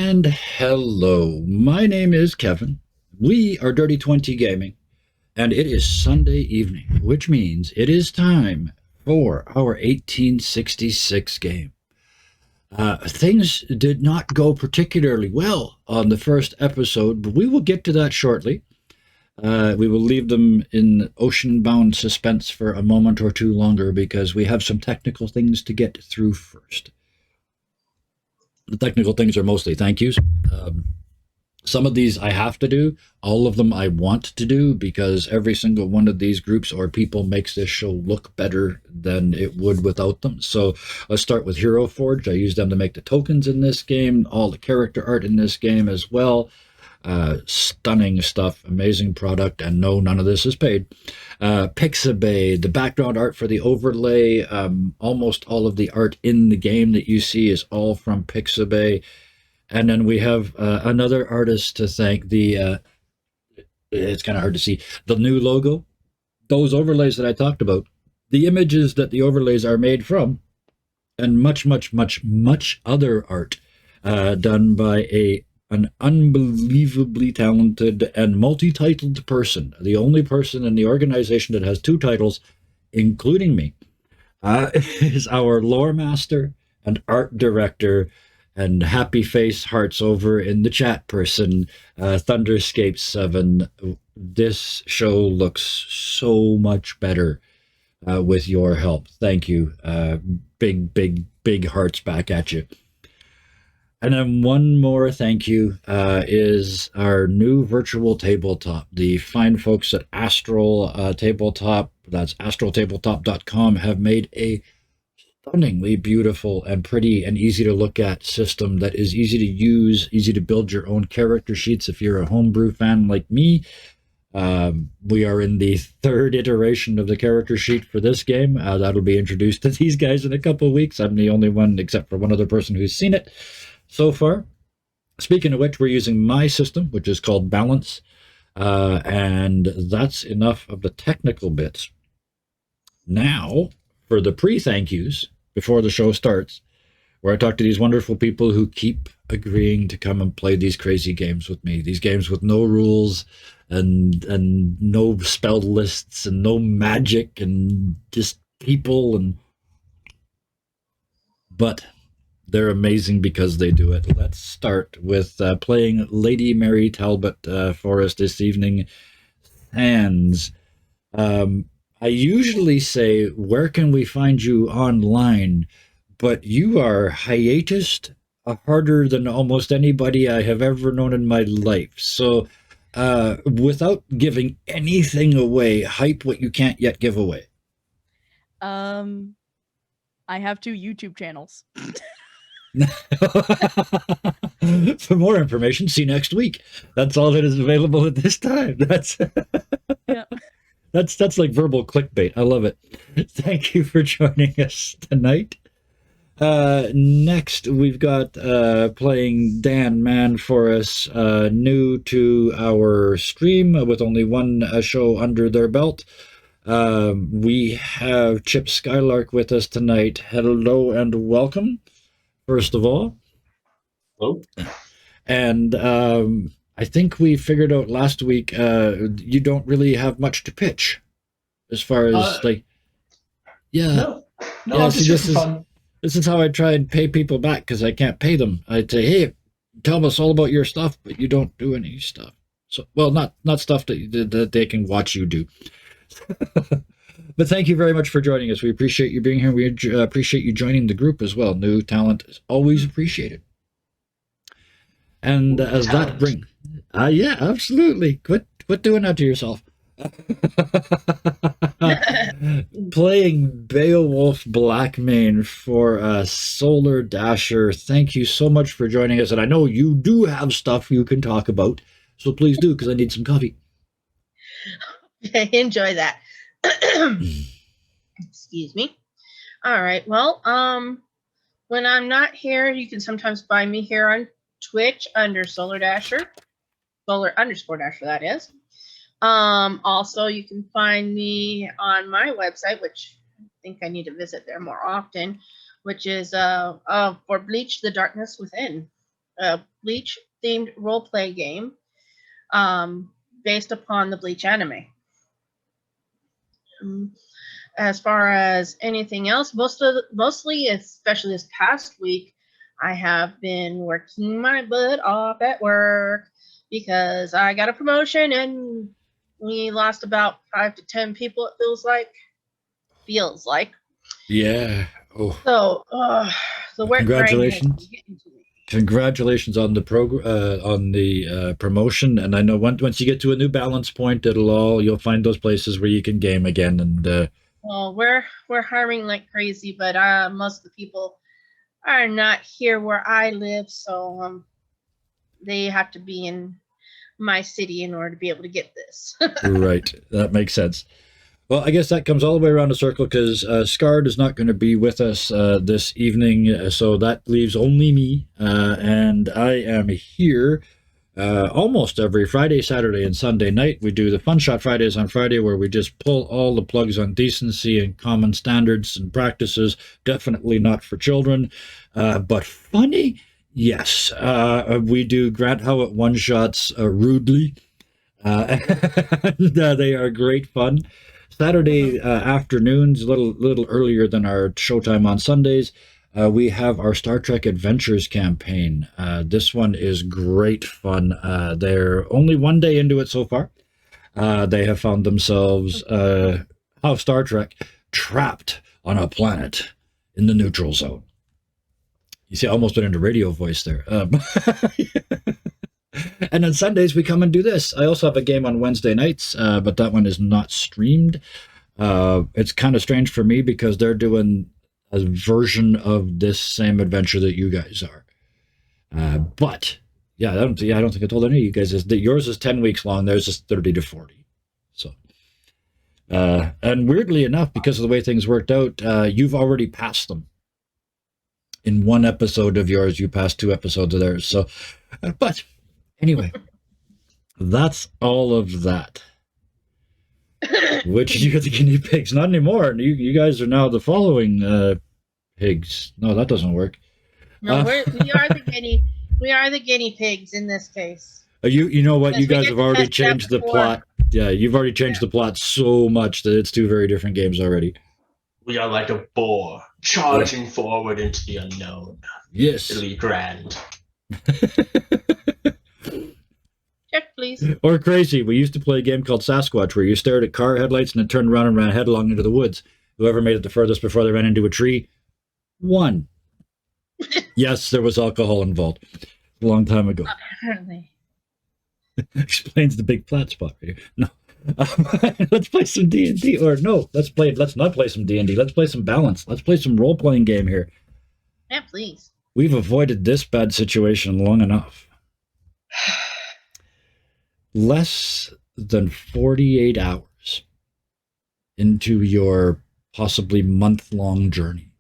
And hello, my name is Kevin. We are Dirty 20 Gaming, and it is Sunday evening, which means it is time for our 1866 game. Things did not go particularly well on the first episode, but we will get to that shortly. We will leave them in ocean-bound suspense for a moment or two longer because we have some technical things to get through first. The technical things are mostly thank yous. Some of these I have to do. All of them I want to do because every single one of these groups or people makes this show look better than it would without them. So let's start with Hero Forge. I use them to make the tokens in this game, all the character art in this game as well. Stunning stuff, amazing product, and no, none of this is paid. Pixabay, the background art for the overlay, almost all of the art in the game that you see is all from Pixabay. And then we have another artist to thank. It's kind of hard to see, the new logo, those overlays that I talked about, the images that the overlays are made from, and much, much, much, much other art done by an unbelievably talented and multi-titled person. The only person in the organization that has two titles, including me, is our lore master and art director and happy face hearts over in the chat person, Thunderscape 7. This show looks so much better with your help. Thank you. Big, big, big hearts back at you. And then one more thank you is our new virtual tabletop. The fine folks at Astral Tabletop, that's astraltabletop.com, have made a stunningly beautiful and pretty and easy to look at system that is easy to use, easy to build your own character sheets if you're a homebrew fan like me. We are in the third iteration of the character sheet for this game. That'll be introduced to these guys in a couple of weeks. I'm the only one, except for one other person, who's seen it so far. Speaking of which, we're using my system, which is called Balance, and that's enough of the technical bits. Now, for the pre-thank yous, before the show starts, where I talk to these wonderful people who keep agreeing to come and play these crazy games with me, these games with no rules and no spell lists and no magic and just people, but they're amazing because they do it. Let's start with playing Lady Mary Talbot for us this evening. Hands. I usually say, where can we find you online? But you are hiatused harder than almost anybody I have ever known in my life. So without giving anything away, hype what you can't yet give away. I have 2 YouTube channels. For more information, see next week. That's all that is available at this time. Yeah. That's like verbal clickbait. I love it. Thank you for joining us tonight. Next, we've got playing Dan Mann for us, new to our stream with only one show under their belt. We have Chip Skylark with us tonight. Hello and welcome, first of all. Hello. And I think we figured out last week you don't really have much to pitch as far as No, yeah, I'm see, just here for fun. this is how I try and pay people back because I can't pay them. I'd say, hey, tell us all about your stuff, but you don't do any stuff. So, well, not stuff that they can watch you do. But thank you very much for joining us. We appreciate you being here. We appreciate you joining the group as well. New talent is always appreciated. And as that brings, yeah, absolutely. Quit doing that to yourself. Playing Beowulf Blackmane for Solar Dasher. Thank you so much for joining us. And I know you do have stuff you can talk about, so please do, because I need some coffee. Enjoy that. Excuse me. All right. Well, when I'm not here, you can sometimes find me here on Twitch under Solar Dasher, Solar_Dasher, that is. Also, you can find me on my website, which I think I need to visit there more often, which is for Bleach the Darkness Within. a Bleach themed role play game based upon the Bleach anime. As far as anything else, mostly, especially this past week, I have been working my butt off at work because I got a promotion and we lost about 5 to 10 people. It feels like. Yeah. Oh. So the work Congratulations. Congratulations on the promotion, and I know once you get to a new balance point, you'll find those places where you can game again. And well, we're hiring like crazy, but most of the people are not here where I live, so they have to be in my city in order to be able to get this. Right, that makes sense. Well, I guess that comes all the way around the circle because Scard is not going to be with us this evening, so that leaves only me, and I am here almost every Friday, Saturday, and Sunday night. We do the Fun Shot Fridays on Friday, where we just pull all the plugs on decency and common standards and practices. Definitely not for children, but funny, yes. We do Grant Howitt one-shots rudely, and they are great fun. Saturday afternoons, a little earlier than our showtime on Sundays, we have our Star Trek Adventures campaign. This one is great fun. They're only one day into it so far. They have found themselves, how Star Trek, trapped on a planet in the neutral zone. You see, I almost went into radio voice there. And on Sundays, we come and do this. I also have a game on Wednesday nights, but that one is not streamed. It's kind of strange for me because they're doing a version of this same adventure that you guys are. But, yeah, I don't think I told any of you guys this. Yours is 10 weeks long. Theirs is 30 to 40. So, and weirdly enough, because of the way things worked out, you've already passed them. In one episode of yours, you passed 2 episodes of theirs. So, but... Anyway, that's all of that. Which you're the guinea pigs. Not anymore. You guys are now the following pigs. No, that doesn't work. No, we are the guinea pigs in this case. You know what? You guys have already changed the plot. Yeah, you've already changed the plot so much that it's 2 very different games already. We are like a boar charging forward into the unknown. Yes. It'll be grand. Check, please. Or crazy. We used to play a game called Sasquatch where you stared at car headlights and it turned around and ran headlong into the woods. Whoever made it the furthest before they ran into a tree won. Yes, there was alcohol involved. A long time ago. Apparently. Explains the big flat spot right here. No. Let's play some D&D. Or no, let's not play some D&D. Let's play some balance. Let's play some role-playing game here. Yeah, please. We've avoided this bad situation long enough. Less than 48 hours into your possibly month-long journey,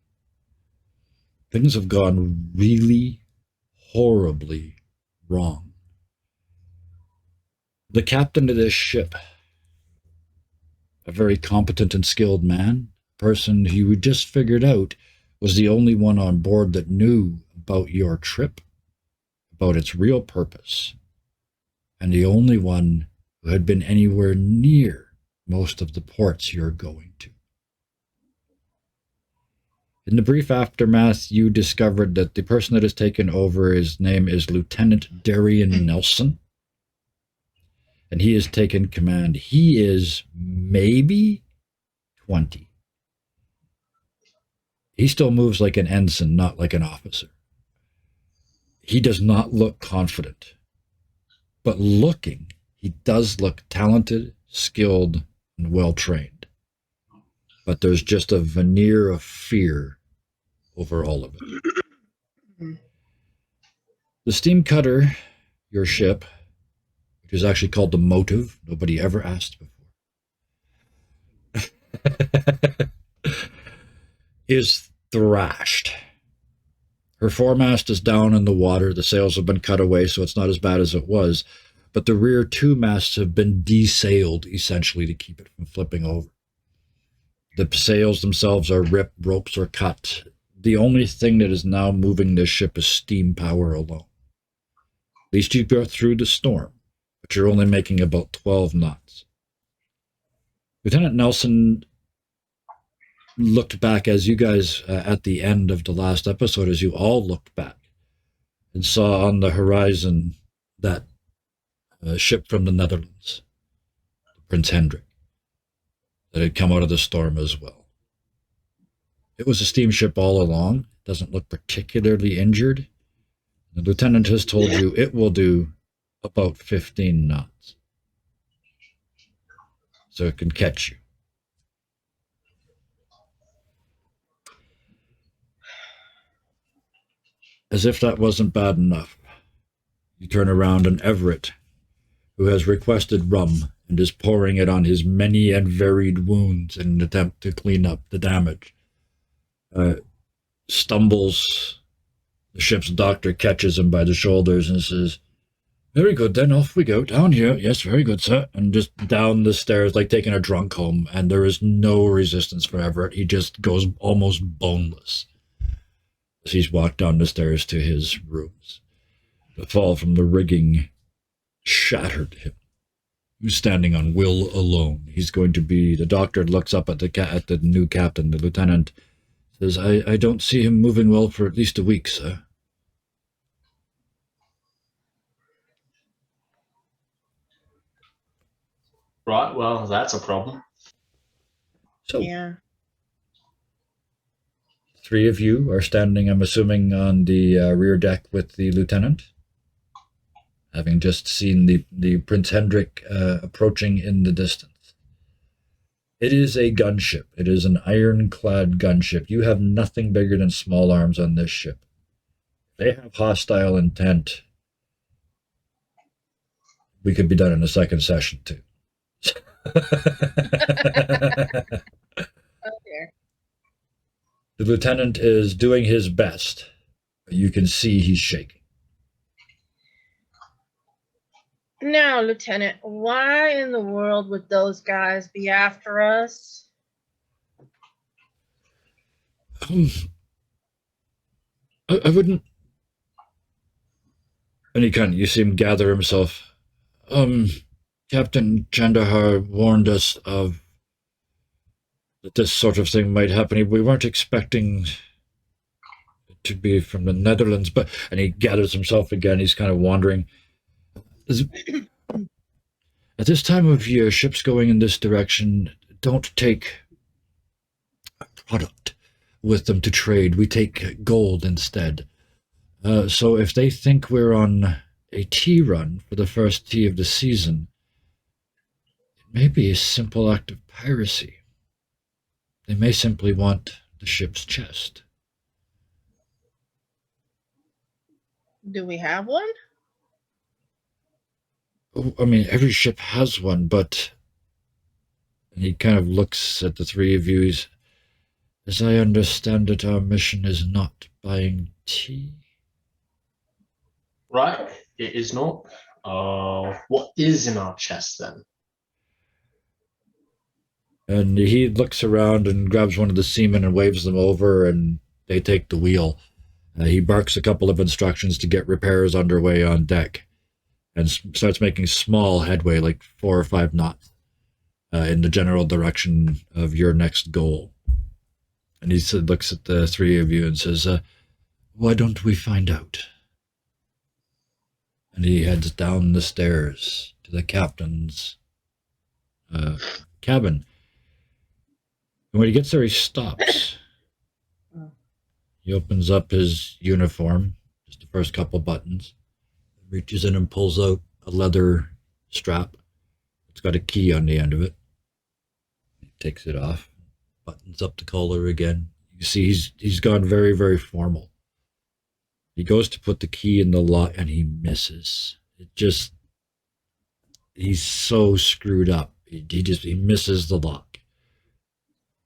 things have gone really horribly wrong. The captain of this ship, a very competent and skilled man, person who you just figured out was the only one on board that knew about your trip, about its real purpose, and the only one who had been anywhere near most of the ports you're going to. In the brief aftermath, you discovered that the person that has taken over, his name is Lieutenant Darian Nelson, and he has taken command. He is maybe 20. He still moves like an ensign, not like an officer. He does not look confident. But looking, he does look talented, skilled, and well-trained. But there's just a veneer of fear over all of it. The steam cutter, your ship, which is actually called the Motive, nobody ever asked before, is thrashed. Her foremast is down in the water. The sails have been cut away, so it's not as bad as it was. But the rear 2 masts have been desailed, essentially, to keep it from flipping over. The sails themselves are ripped, ropes are cut. The only thing that is now moving this ship is steam power alone. least you go through the storm, but you're only making about 12 knots. Lieutenant Nelson looked back as you guys, at the end of the last episode, as you all looked back and saw on the horizon that ship from the Netherlands, Prince Hendrik, that had come out of the storm as well. It was a steamship all along. It doesn't look particularly injured. The lieutenant has told you it will do about 15 knots. So it can catch you. As if that wasn't bad enough, you turn around and Everett, who has requested rum and is pouring it on his many and varied wounds in an attempt to clean up the damage, stumbles. The ship's doctor catches him by the shoulders and says, "Very good, then off we go. Down here. Yes, very good, sir." And just down the stairs like taking a drunk home, and there is no resistance for Everett. He just goes almost boneless as he's walked down the stairs to his rooms. The fall from the rigging shattered him. He was standing on will alone. He's going to be... The doctor looks up at the new captain. The lieutenant says, I don't see him moving well for at least a week, sir. Right, well, that's a problem. So, Yeah. three of you are standing, I'm assuming, on the rear deck with the lieutenant, having just seen the Prince Hendrik approaching in the distance. It is a gunship. It is an ironclad gunship. You have nothing bigger than small arms on this ship. They have hostile intent. We could be done in a second session, too. Okay. The lieutenant is doing his best, but you can see he's shaking. Now, Lieutenant, why in the world would those guys be after us? I wouldn't. And you see him gather himself. Captain Chandahar warned us of that this sort of thing might happen. We weren't expecting it to be from the Netherlands, and he gathers himself again. He's kind of wandering. At this time of year, ships going in this direction don't take a product with them to trade. We take gold instead. So if they think we're on a tea run for the first tea of the season, it may be a simple act of piracy. They may simply want the ship's chest. Do we have one? I mean, every ship has one, but... And he kind of looks at the three of you. As I understand it, our mission is not buying tea. Right, it is not. What is in our chest, then? And he looks around and grabs one of the seamen and waves them over, and they take the wheel. He barks a couple of instructions to get repairs underway on deck, and starts making small headway, like 4 or 5 knots, in the general direction of your next goal. And he looks at the three of you and says, why don't we find out? And he heads down the stairs to the captain's cabin. And when he gets there, he stops. He opens up his uniform, just the first couple buttons, reaches in and pulls out a leather strap. It's got a key on the end of it. He takes it off, buttons up the collar again. You see he's gone very, very formal. He goes to put the key in the lock and he misses. He's so screwed up. He misses the lock.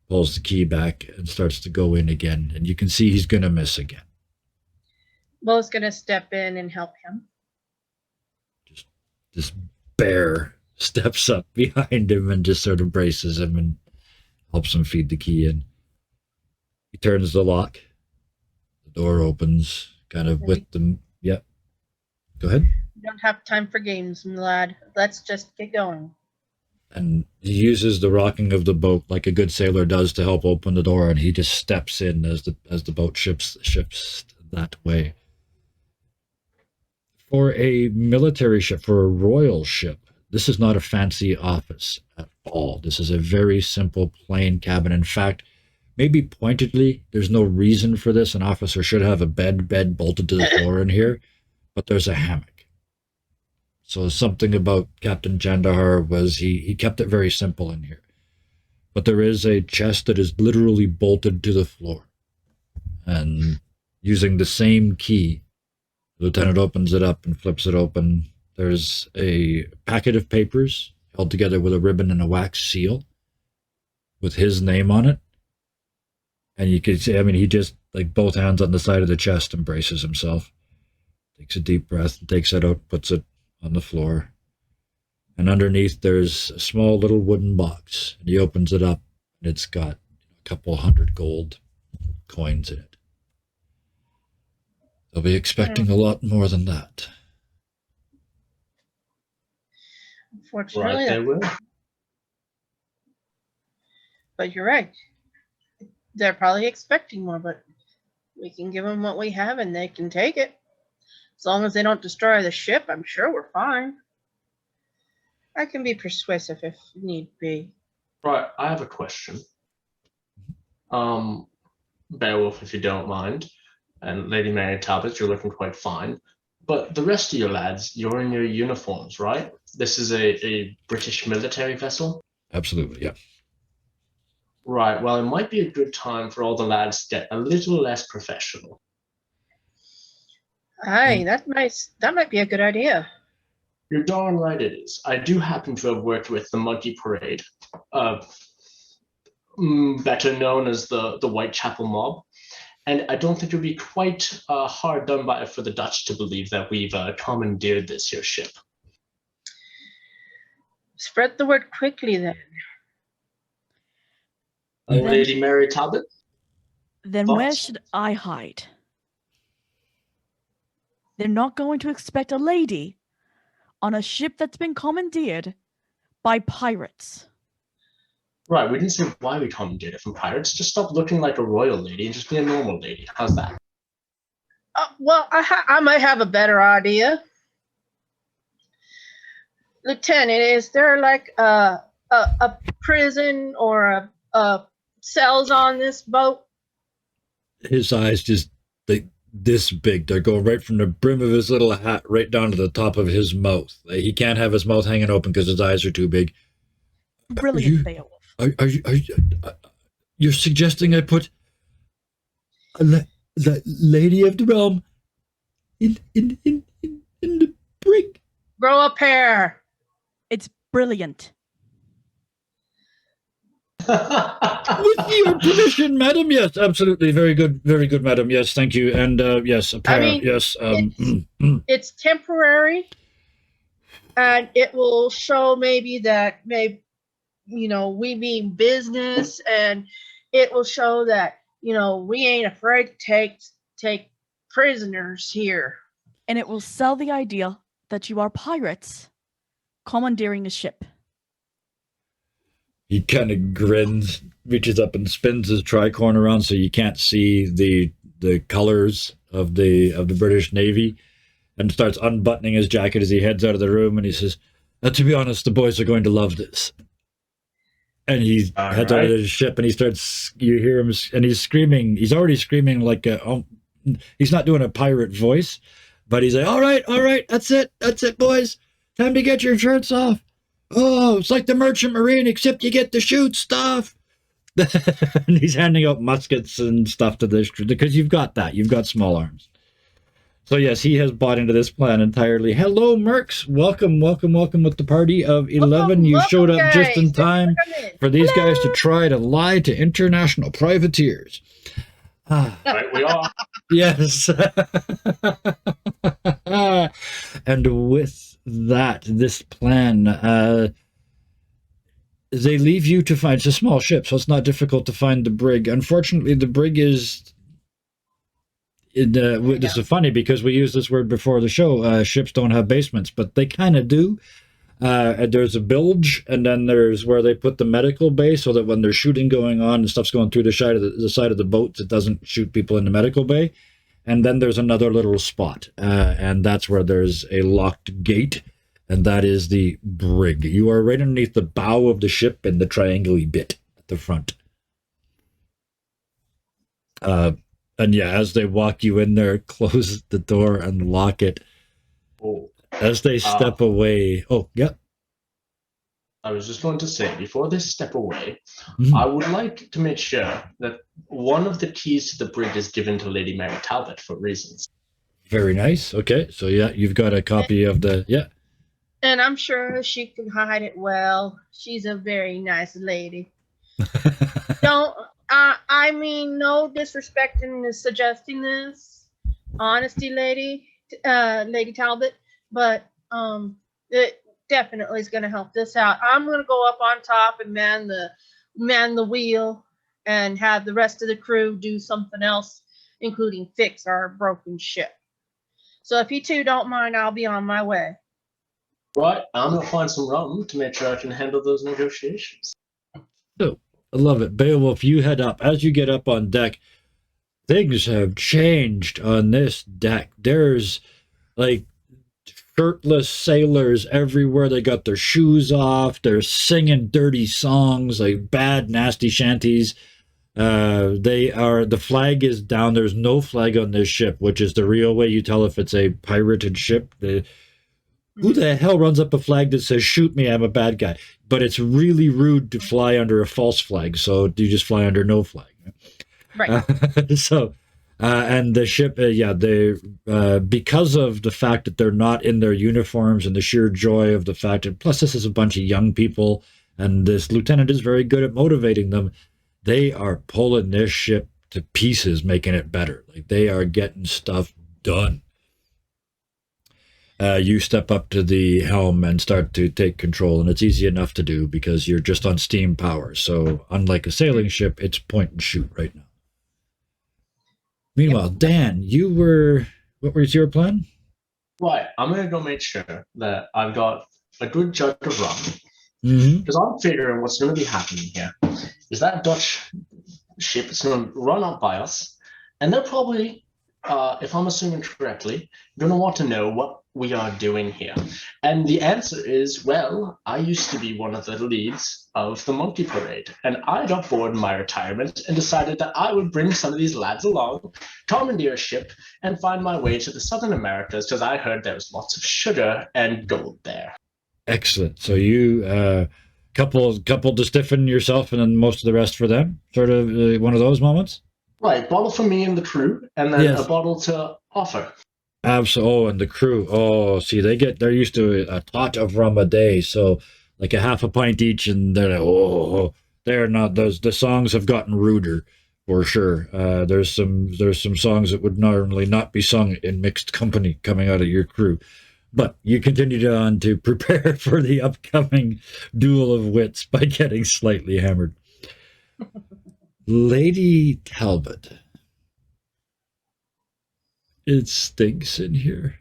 Pulls the key back and starts to go in again. And you can see he's going to miss again. Bo's going to step in and help him. Just this bear steps up behind him and just sort of braces him and helps him feed the key in. He turns the lock. The door opens, kind of with them. Yep. Go ahead. We don't have time for games, my lad. Let's just get going. And he uses the rocking of the boat like a good sailor does to help open the door, and he just steps in as the boat shifts that way. For a military ship, for a royal ship, this is not a fancy office at all. This is a very simple, plain cabin. In fact, maybe pointedly, there's no reason for this. An officer should have a bed bolted to the floor in here, but there's a hammock. So something about Captain Jandahar was he kept it very simple in here. But there is a chest that is literally bolted to the floor. And using the same key, the lieutenant opens it up and flips it open. There's a packet of papers held together with a ribbon and a wax seal with his name on it. And you can see, he just, like, both hands on the side of the chest, embraces himself. Takes a deep breath, takes it out, puts it on the floor. And underneath there's a small little wooden box. And he opens it up, and it's got a couple hundred gold coins in it. They'll be expecting a lot more than that. Unfortunately, Right, they will. but you're right. They're probably expecting more, but we can give them what we have and they can take it. As long as they don't destroy the ship, I'm sure we're fine. I can be persuasive if need be. Right, I have a question. Beowulf, if you don't mind, and Lady Mary Talbot, you're looking quite fine. But the rest of you lads, you're in your uniforms, right? This is a British military vessel? Absolutely, yeah. Right, well, it might be a good time for all the lads to get a little less professional. Aye, that might be a good idea. You're darn right it is. I do happen to have worked with the Monkey Parade, better known as the Whitechapel Mob. And I don't think it would be quite hard done by for the Dutch to believe that we've commandeered this here ship. Spread the word quickly then. Lady Mary Talbot? Then where Thoughts? should I hide? They're not going to expect a lady on a ship that's been commandeered by pirates. Right, we didn't say why we commandeered it from pirates. Just stop looking like a royal lady and just be a normal lady. How's that? Well, I might have a better idea. Lieutenant, is there like a prison or a cells on this boat? His eyes just this big. They're going right from the brim of his little hat right down to the top of his mouth. He can't have his mouth hanging open because his eyes are too big. Brilliant, Beowulf. You're suggesting I put the Lady of the Realm in the brig? Grow a pair. It's brilliant. With your permission, madam. Yes, absolutely. Very good, madam. Yes, thank you. And yes, a pair. Yes. It's temporary, and it will show maybe that we mean business, and it will show that we ain't afraid to take prisoners here. And it will sell the idea that you are pirates commandeering a ship. He kind of grins, reaches up and spins his tricorn around so you can't see the colors of the British Navy, and starts unbuttoning his jacket as he heads out of the room. And he says, "To be honest, the boys are going to love this." And he heads out of his ship, and he starts. You hear him, and he's screaming. He's already screaming like he's not doing a pirate voice, but he's like, "All right, that's it, boys. Time to get your shirts off. Oh, it's like the Merchant Marine, except you get to shoot stuff." And he's handing out muskets and stuff to this, because you've got that. You've got small arms. So yes, he has bought into this plan entirely. Hello, Mercs. Welcome with the party of 11. You showed up just in time for these guys to try to lie to international privateers. Right, we are. Yes. And with that, this plan, they leave you to find. It's a small ship, so it's not difficult to find the brig. Unfortunately, the brig is This is funny because we used this word before the show. Ships don't have basements, but they kind of do. There's a bilge, and then there's where they put the medical bay, so that when there's shooting going on and stuff's going through the side of the boats, it doesn't shoot people in the medical bay. And then there's another little spot, and that's where there's a locked gate, and that is the brig. You are right underneath the bow of the ship in the triangle-y bit at the front. And yeah, as they walk you in there, close the door and lock it. Oh, As they step away. Oh, yeah. I was just going to say, before they step away, Mhm. I would like to make sure that one of the keys to the brig is given to Lady Mary Talbot for reasons. Very nice. Okay, so yeah, you've got a copy of the And I'm sure she can hide it well. She's a very nice lady. Don't. I mean, no disrespect in suggesting this, honesty, Lady Talbot, but it definitely is going to help this out. I'm going to go up on top and man the wheel, and have the rest of the crew do something else, including fix our broken ship. So if you two don't mind, I'll be on my way. Right, I'm going to find some rum to make sure I can handle those negotiations. I love it. Beowulf, you head up. As you get up on deck, things have changed on this deck. There's like shirtless sailors everywhere. They got their shoes off. They're singing dirty songs, like bad, nasty shanties. The flag is down. There's no flag on this ship, which is the real way you tell if it's a pirated ship. Who the hell runs up a flag that says, shoot me, I'm a bad guy? But it's really rude to fly under a false flag, so you just fly under no flag. Right. And the ship, because of the fact that they're not in their uniforms and the sheer joy of the fact, and plus this is a bunch of young people, and this lieutenant is very good at motivating them, they are pulling this ship to pieces, making it better. Like, they are getting stuff done. You step up to the helm and start to take control, and it's easy enough to do because you're just on steam power. So unlike a sailing ship, it's point and shoot right now. Meanwhile, Dan, what was your plan? Right, I'm going to go make sure that I've got a good jug of rum. Mm-hmm. Because I'm figuring what's going to be happening here is that Dutch ship is going to run up by us, and they're probably, if I'm assuming correctly, going to want to know what we are doing here. And the answer is, well, I used to be one of the leads of the Monkey Parade, and I got bored in my retirement and decided that I would bring some of these lads along, commandeer a ship, and find my way to the Southern Americas because I heard there was lots of sugar and gold there. Excellent. So you couple to stiffen yourself, and then most of the rest for them. Sort of one of those moments. Right, bottle for me and the crew, and then Yes. a bottle to offer. Absolutely. Oh, and the crew. Oh, see, they're used to a tot of rum a day, so like a half a pint each, and they're like, they're not. The songs have gotten ruder for sure. There's some songs that would normally not be sung in mixed company coming out of your crew. But you continued on to prepare for the upcoming duel of wits by getting slightly hammered. Lady Talbot. It stinks in here.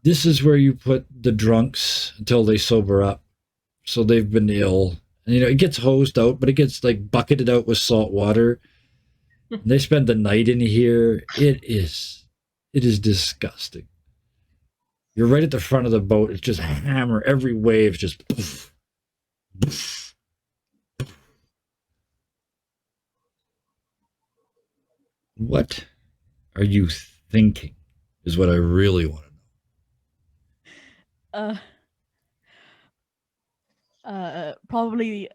This is where you put the drunks until they sober up. So they've been ill. And, it gets hosed out, but it gets like bucketed out with salt water. And they spend the night in here. It is disgusting. You're right at the front of the boat. It's just hammer. Every wave's just poof, poof, poof. What are you thinking is what I really want to know. Probably.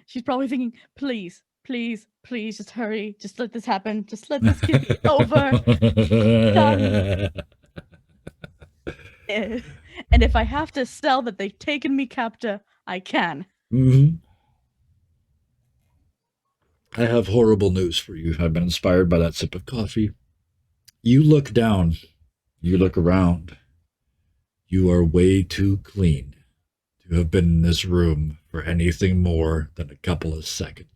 She's probably thinking, please, just hurry. Just let this happen. Just let this get be over. Done. And if I have to sell that they've taken me captive, I can. Mm-hmm. I have horrible news for you. I've been inspired by that sip of coffee. You look down. You look around. You are way too clean to have been in this room for anything more than a couple of seconds.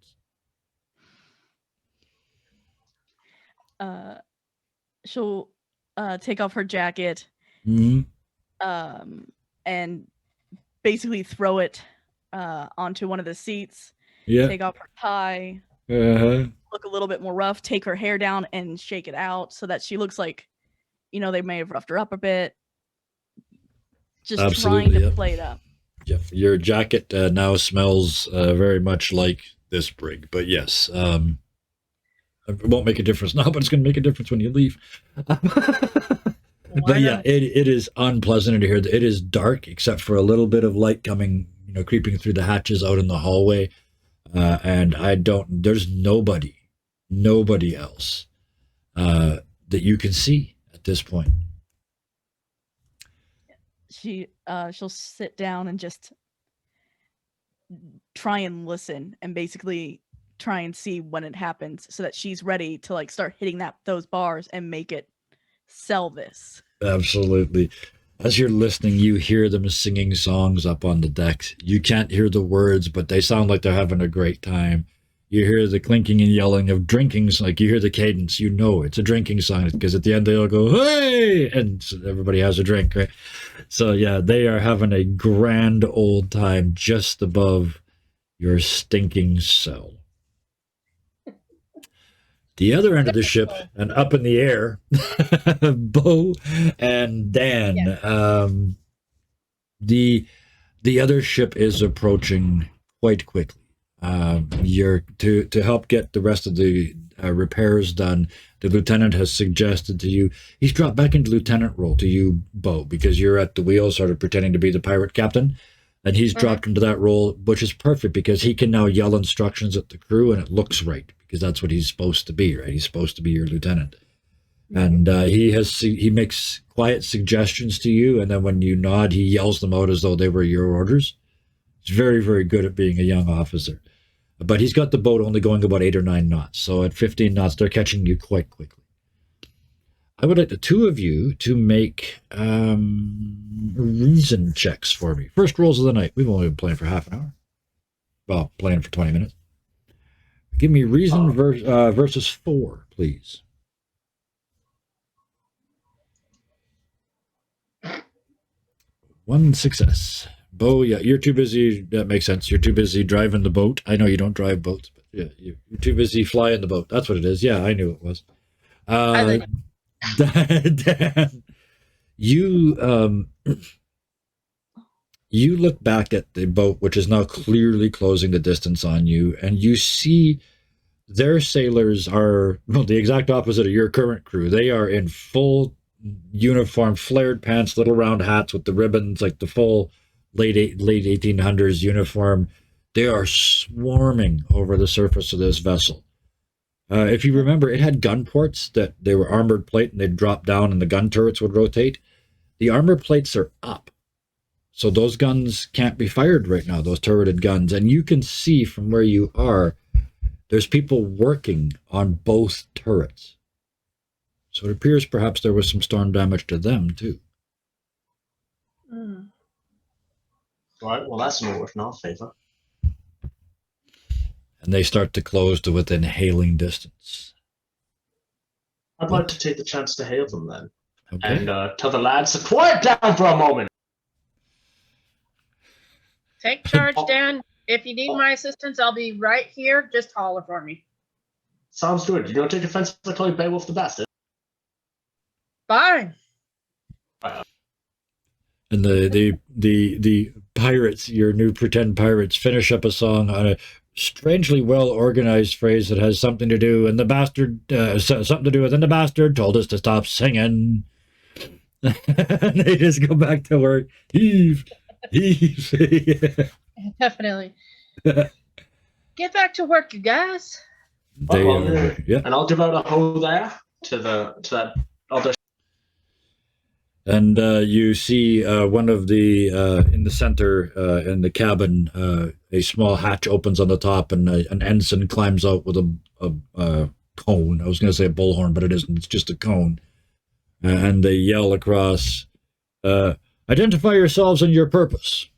she'll take off her jacket Hmm. and basically throw it onto one of the seats. Yeah. Take off her tie, Uh-huh. look a little bit more rough, take her hair down and shake it out so that she looks like, they may have roughed her up a bit. Just Absolutely, trying to yep. play it up. Yeah, your jacket now smells very much like this brig, but yes, it won't make a difference now, but it's going to make a difference when you leave. But yeah, it is unpleasant to hear. It is dark except for a little bit of light coming, creeping through the hatches out in the hallway, and there's nobody else that you can see at this point. She'll sit down and just try and listen and basically try and see when it happens so that she's ready to start hitting those bars and make it sell this. Absolutely. As you're listening, you hear them singing songs up on the decks. You can't hear the words, but they sound like they're having a great time. You hear the clinking and yelling of drinkings, like you hear the cadence. You know it's a drinking song because at the end they all go, hey! And so everybody has a drink, right? So yeah, they are having a grand old time just above your stinking cell. The other end of the ship and up in the air, Bo and Dan. Yeah. The other ship is approaching quite quickly. You're to help get the rest of the repairs done. The lieutenant has suggested to you. He's dropped back into lieutenant role to you, Bo, because you're at the wheel, sort of pretending to be the pirate captain. And he's dropped into that role, which is perfect because he can now yell instructions at the crew and it looks right because that's what he's supposed to be, right? He's supposed to be your lieutenant. And he makes quiet suggestions to you, and then when you nod, he yells them out as though they were your orders. He's very, very good at being a young officer. But he's got the boat only going about 8 or 9 knots. So at 15 knots, they're catching you quite quickly. I would like the two of you to make reason checks for me. First rolls of the night. We've only been playing for half an hour. Well, playing for 20 minutes. Give me reason versus 4, please. One success. Bo, yeah, you're too busy. That makes sense. You're too busy driving the boat. I know you don't drive boats, but yeah, you're too busy flying the boat. That's what it is. Yeah, I knew it was. Dan, you look back at the boat, which is now clearly closing the distance on you, and you see their sailors are, well, the exact opposite of your current crew. They are in full uniform, flared pants, little round hats with the ribbons, like the full late 1800s uniform. They are swarming over the surface of this vessel. If you remember, it had gun ports that they were armored plate and they'd drop down and the gun turrets would rotate. The armor plates are up. So those guns can't be fired right now, those turreted guns. And you can see from where you are, there's people working on both turrets. So it appears perhaps there was some storm damage to them too. All right, well, that's an order in our favor. And they start to close to within hailing distance. I'd like to take the chance to hail them then. Okay. And tell the lads to quiet down for a moment. Take charge, Dan. If you need my assistance, I'll be right here. Just holler for me. Sounds good. You don't take offense if I call you Beowulf the Bastard? Fine. And the pirates, your new pretend pirates, finish up a song on a strangely well organized phrase that has something to do, and the bastard, something to do with, and the bastard told us to stop singing. And they just go back to work. Heave. Definitely. Get back to work, you guys. Yeah. And I'll give out a hoe there to that other. And you see one of the, in the center, in the cabin, a small hatch opens on the top and an ensign climbs out with a cone. I was going to say a bullhorn, but it isn't. It's just a cone. And they yell across, identify yourselves and your purpose.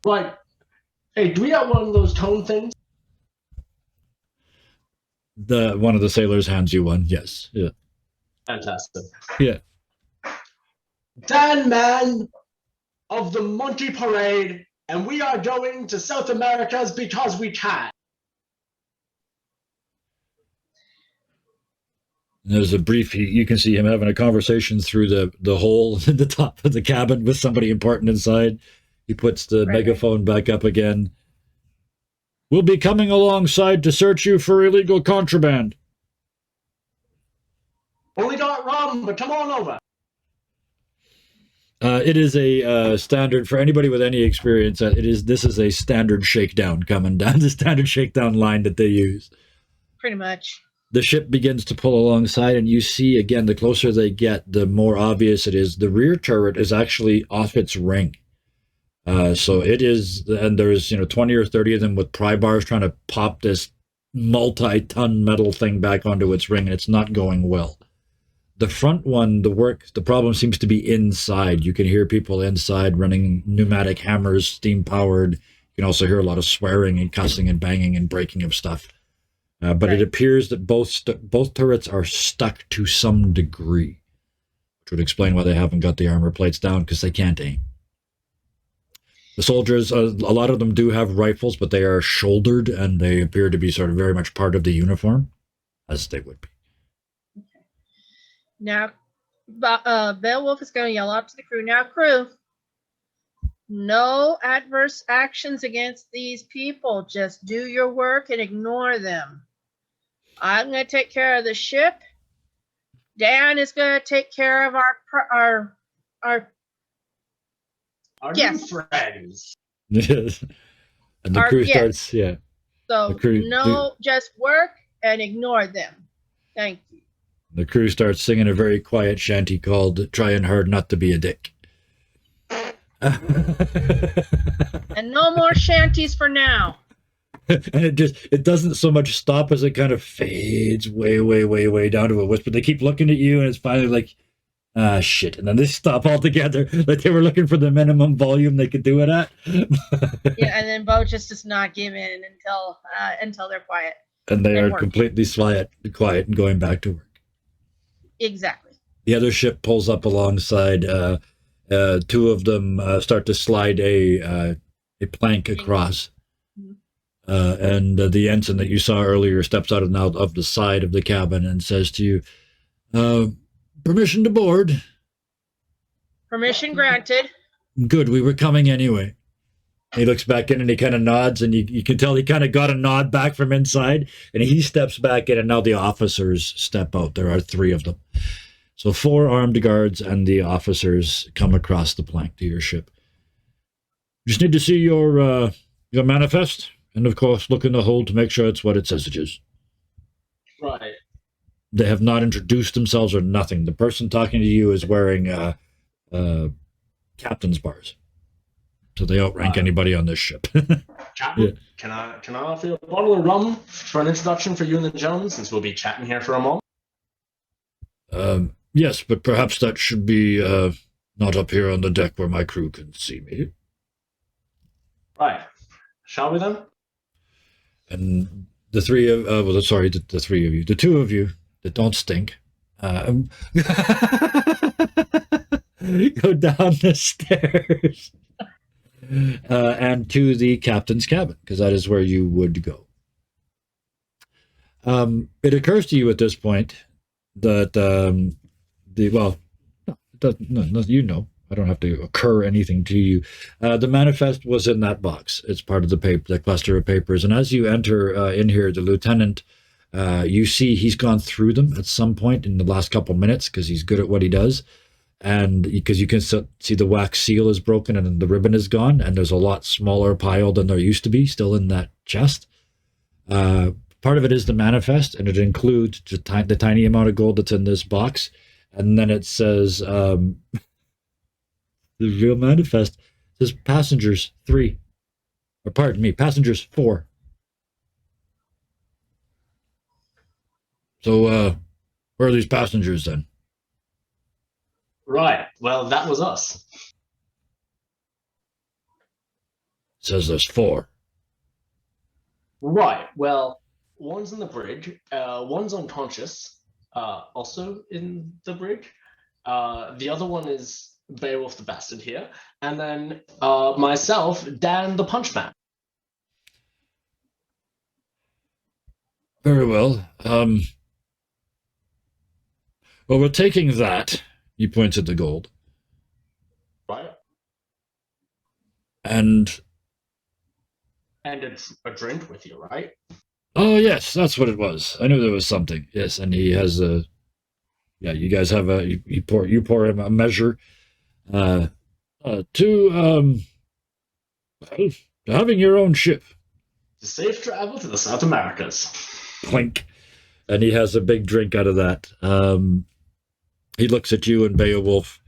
Right. Hey, do we have one of those cone things? One of the sailors hands you one. Yes. Yeah. Fantastic. Yeah. Dan Man of the Monty Parade, and we are going to South Americas because we can. There's a brief. You can see him having a conversation through the hole in the top of the cabin with somebody important inside. He puts the megaphone back up again. We'll be coming alongside to search you for illegal contraband. Only got rum, but come on over. It is a standard for anybody with any experience. This is a standard shakedown coming down, the standard shakedown line that they use. Pretty much. The ship begins to pull alongside, and you see again, the closer they get, the more obvious it is. The rear turret is actually off its ring. So it is, and there's 20 or 30 of them with pry bars trying to pop this multi-ton metal thing back onto its ring, and it's not going well. The front one, the problem seems to be inside. You can hear people inside running pneumatic hammers, steam-powered. You can also hear a lot of swearing and cussing and banging and breaking of stuff. But It appears that both turrets are stuck to some degree, which would explain why they haven't got the armor plates down, because they can't aim. The soldiers, a lot of them do have rifles, but they are shouldered, and they appear to be sort of very much part of the uniform, as they would be. Now, Beowulf is going to yell out to the crew. Now, crew, no adverse actions against these people. Just do your work and ignore them. I'm going to take care of the ship. Dan is going to take care of our New friends. And the crew starts, yeah. So, just work and ignore them. Thank you. The crew starts singing a very quiet shanty called Trying Hard Not to Be a Dick. And no more shanties for now. And it doesn't so much stop as it kind of fades way, way, way, way down to a whisper. They keep looking at you, and it's finally like, shit. And then they stop altogether. Like they were looking for the minimum volume they could do it at. Yeah, and then Bo just does not give in until they're quiet. And they are completely quiet and going back to work. Exactly. The other ship pulls up alongside. Two of them start to slide a plank across. And the ensign that you saw earlier steps out of the side of the cabin and says to you, permission to board. Permission granted. Good, we were coming anyway. He looks back in and he kind of nods, and you can tell he kind of got a nod back from inside, and he steps back in, and now the officers step out. There are 3 of them. So 4 armed guards and the officers come across the plank to your ship. Just need to see your manifest, and of course look in the hold to make sure it's what it says it is. Right. They have not introduced themselves or nothing. The person talking to you is wearing captain's bars, so they outrank anybody on this ship. Captain, yeah. Can I offer you a bottle of rum for an introduction for you and the gentlemen, since we'll be chatting here for a moment? Yes, but perhaps that should be not up here on the deck where my crew can see me. Right. Shall we then? And the 3 of the 3 of you, the 2 of you that don't stink, go down the stairs and to the captain's cabin, because that is where you would go. It occurs to you at this point that I don't have to occur anything to you. The manifest was in that box. It's part of the cluster of papers. And as you enter in here, the lieutenant, you see he's gone through them at some point in the last couple minutes, because he's good at what he does. And because you can see the wax seal is broken and the ribbon is gone, and there's a lot smaller pile than there used to be still in that chest. Part of it is the manifest, and it includes the tiny amount of gold that's in this box. And then it says, the real manifest says passengers 4. So, where are these passengers then? Right. Well, that was us. It says there's 4. Right. Well, one's in the brig. One's unconscious. Also in the brig. The other one is Beowulf the Bastard here, and then myself, Dan the Punchman. Very well. Well, we're taking that. He points at the gold. Right. And A drink with you, right? oh yes, that's what it was. I knew there was something. Yes, and he has a. Yeah, you guys have a. You pour him a measure. To having your own ship. Safe travel to the South Americas. Clink, and he has a big drink out of that. He looks at you and Beowulf.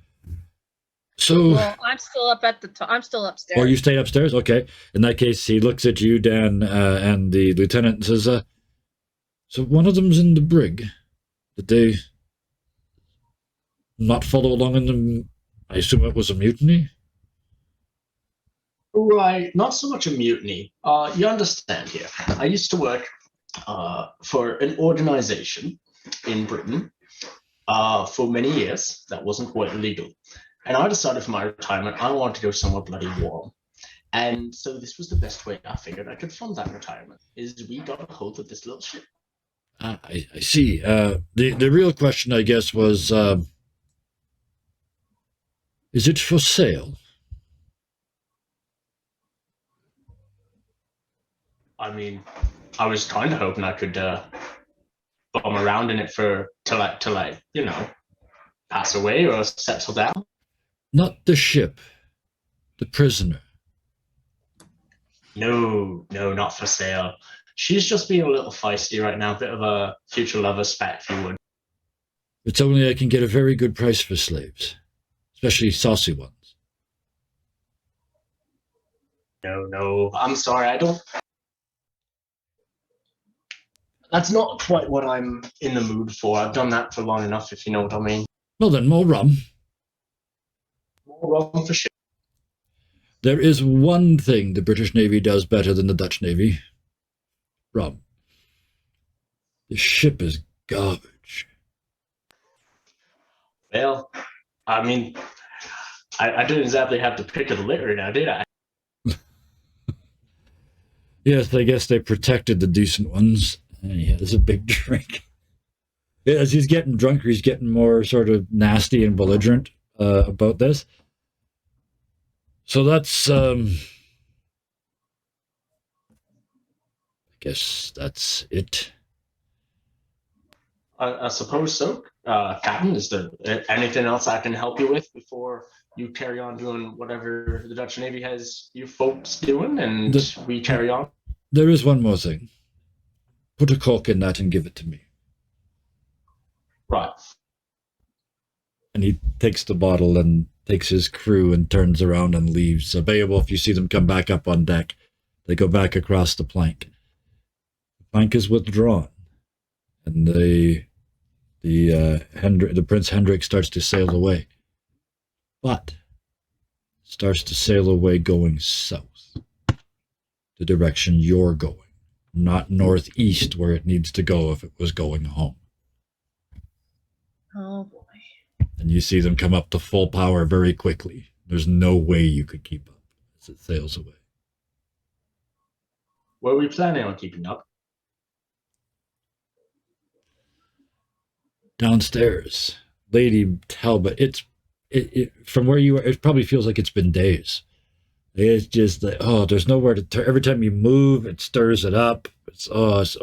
So, Well, I'm still up at the top. I'm still upstairs. or you stay upstairs? Okay. In that case, he looks at you, Dan, and the lieutenant, and says, "So one of them's in the brig. Did they not follow along in the? I assume it was a mutiny." Right, not so much a mutiny. You understand here. I used to work for an organization in Britain for many years that wasn't quite legal. And I decided for my retirement, I wanted to go somewhere bloody warm. And so this was the best way I figured I could fund that retirement, is we got a hold of this little ship. I see. The real question, I guess, was, is it for sale? I mean, I was kind of hoping I could bum around in it till I, pass away or settle down. Not the ship, the prisoner. No, not for sale. She's just being a little feisty right now, a bit of a future lover spat, if you would. It's only I can get a very good price for slaves, especially saucy ones. No, I'm sorry, I don't. That's not quite what I'm in the mood for. I've done that for long enough, if you know what I mean. Well then, more rum. More rum for shit. There is one thing the British Navy does better than the Dutch Navy. Rum. The ship is garbage. Well, I mean, I didn't exactly have to pick of the litter now, did I? Yes, I guess they protected the decent ones. And he has a big drink. As he's getting drunker, he's getting more sort of nasty and belligerent about this. So that's, I guess that's it. I suppose so. Captain, is there anything else I can help you with before you carry on doing whatever the Dutch Navy has you folks doing and we carry on? There is one more thing. Put a cork in that and give it to me. Right. And he takes the bottle and takes his crew and turns around and leaves. So Beowulf, you see them come back up on deck. They go back across the plank. The plank is withdrawn. And the Prince Hendrik starts to sail away. But starts to sail away going south. The direction you're going. Not northeast where it needs to go if it was going home. Oh boy. And you see them come up to full power very quickly. There's no way you could keep up as it sails away. Were we planning on keeping up? Downstairs, Lady Talbot, it from where you are, it probably feels like it's been days. It's just that, there's nowhere to turn. Every time you move, it stirs it up. That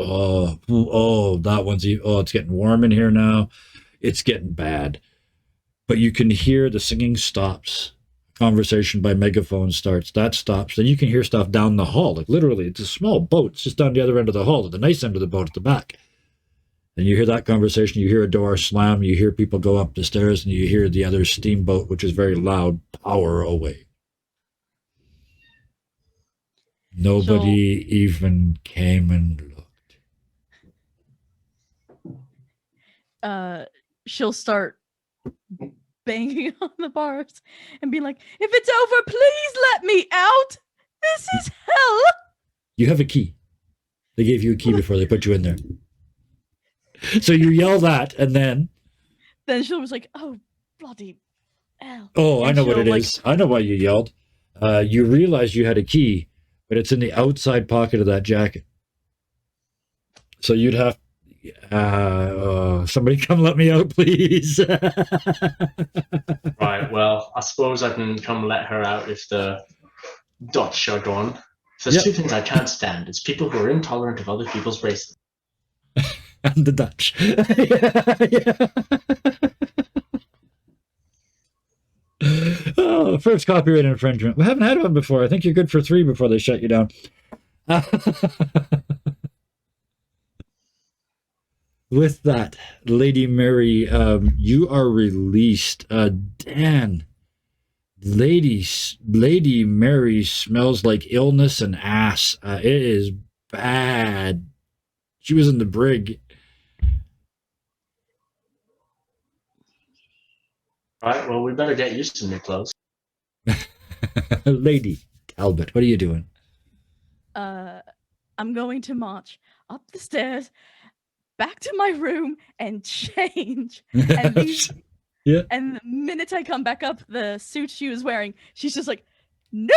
one's, it's getting warm in here now. It's getting bad. But you can hear the singing stops. Conversation by megaphone starts. That stops. Then you can hear stuff down the hall. Like literally, it's a small boat. It's just down the other end of the hall, at the nice end of the boat at the back. And you hear that conversation. You hear a door slam. You hear people go up the stairs, and you hear the other steamboat, which is very loud, power away. Nobody even came and looked. She'll start banging on the bars and be like, if it's over, please let me out. This is hell. You have a key. They gave you a key before they put you in there. So you yell that, and then... Then she was like, "Oh, bloody hell!" Oh, I And know what she'll, it like- is. I know why you yelled. You realized you had a key, but it's in the outside pocket of that jacket. So you'd have... somebody come let me out, please. Right, well, I suppose I can come let her out if the Dutch are gone. There's Yep. two things I can't stand. It's people who are intolerant of other people's races. And the Dutch. Oh, first copyright infringement. We haven't had one before. I think you're good for 3 before they shut you down. With that, Lady Mary, you are released. Dan, Lady Mary smells like illness and ass. It is bad. She was in the brig. Right, well, we better get used to new clothes. Lady Talbot, what are you doing? I'm going to march up the stairs, back to my room, and change. And Yeah. And the minute I come back up, the suit she was wearing, she's just like, "Nope."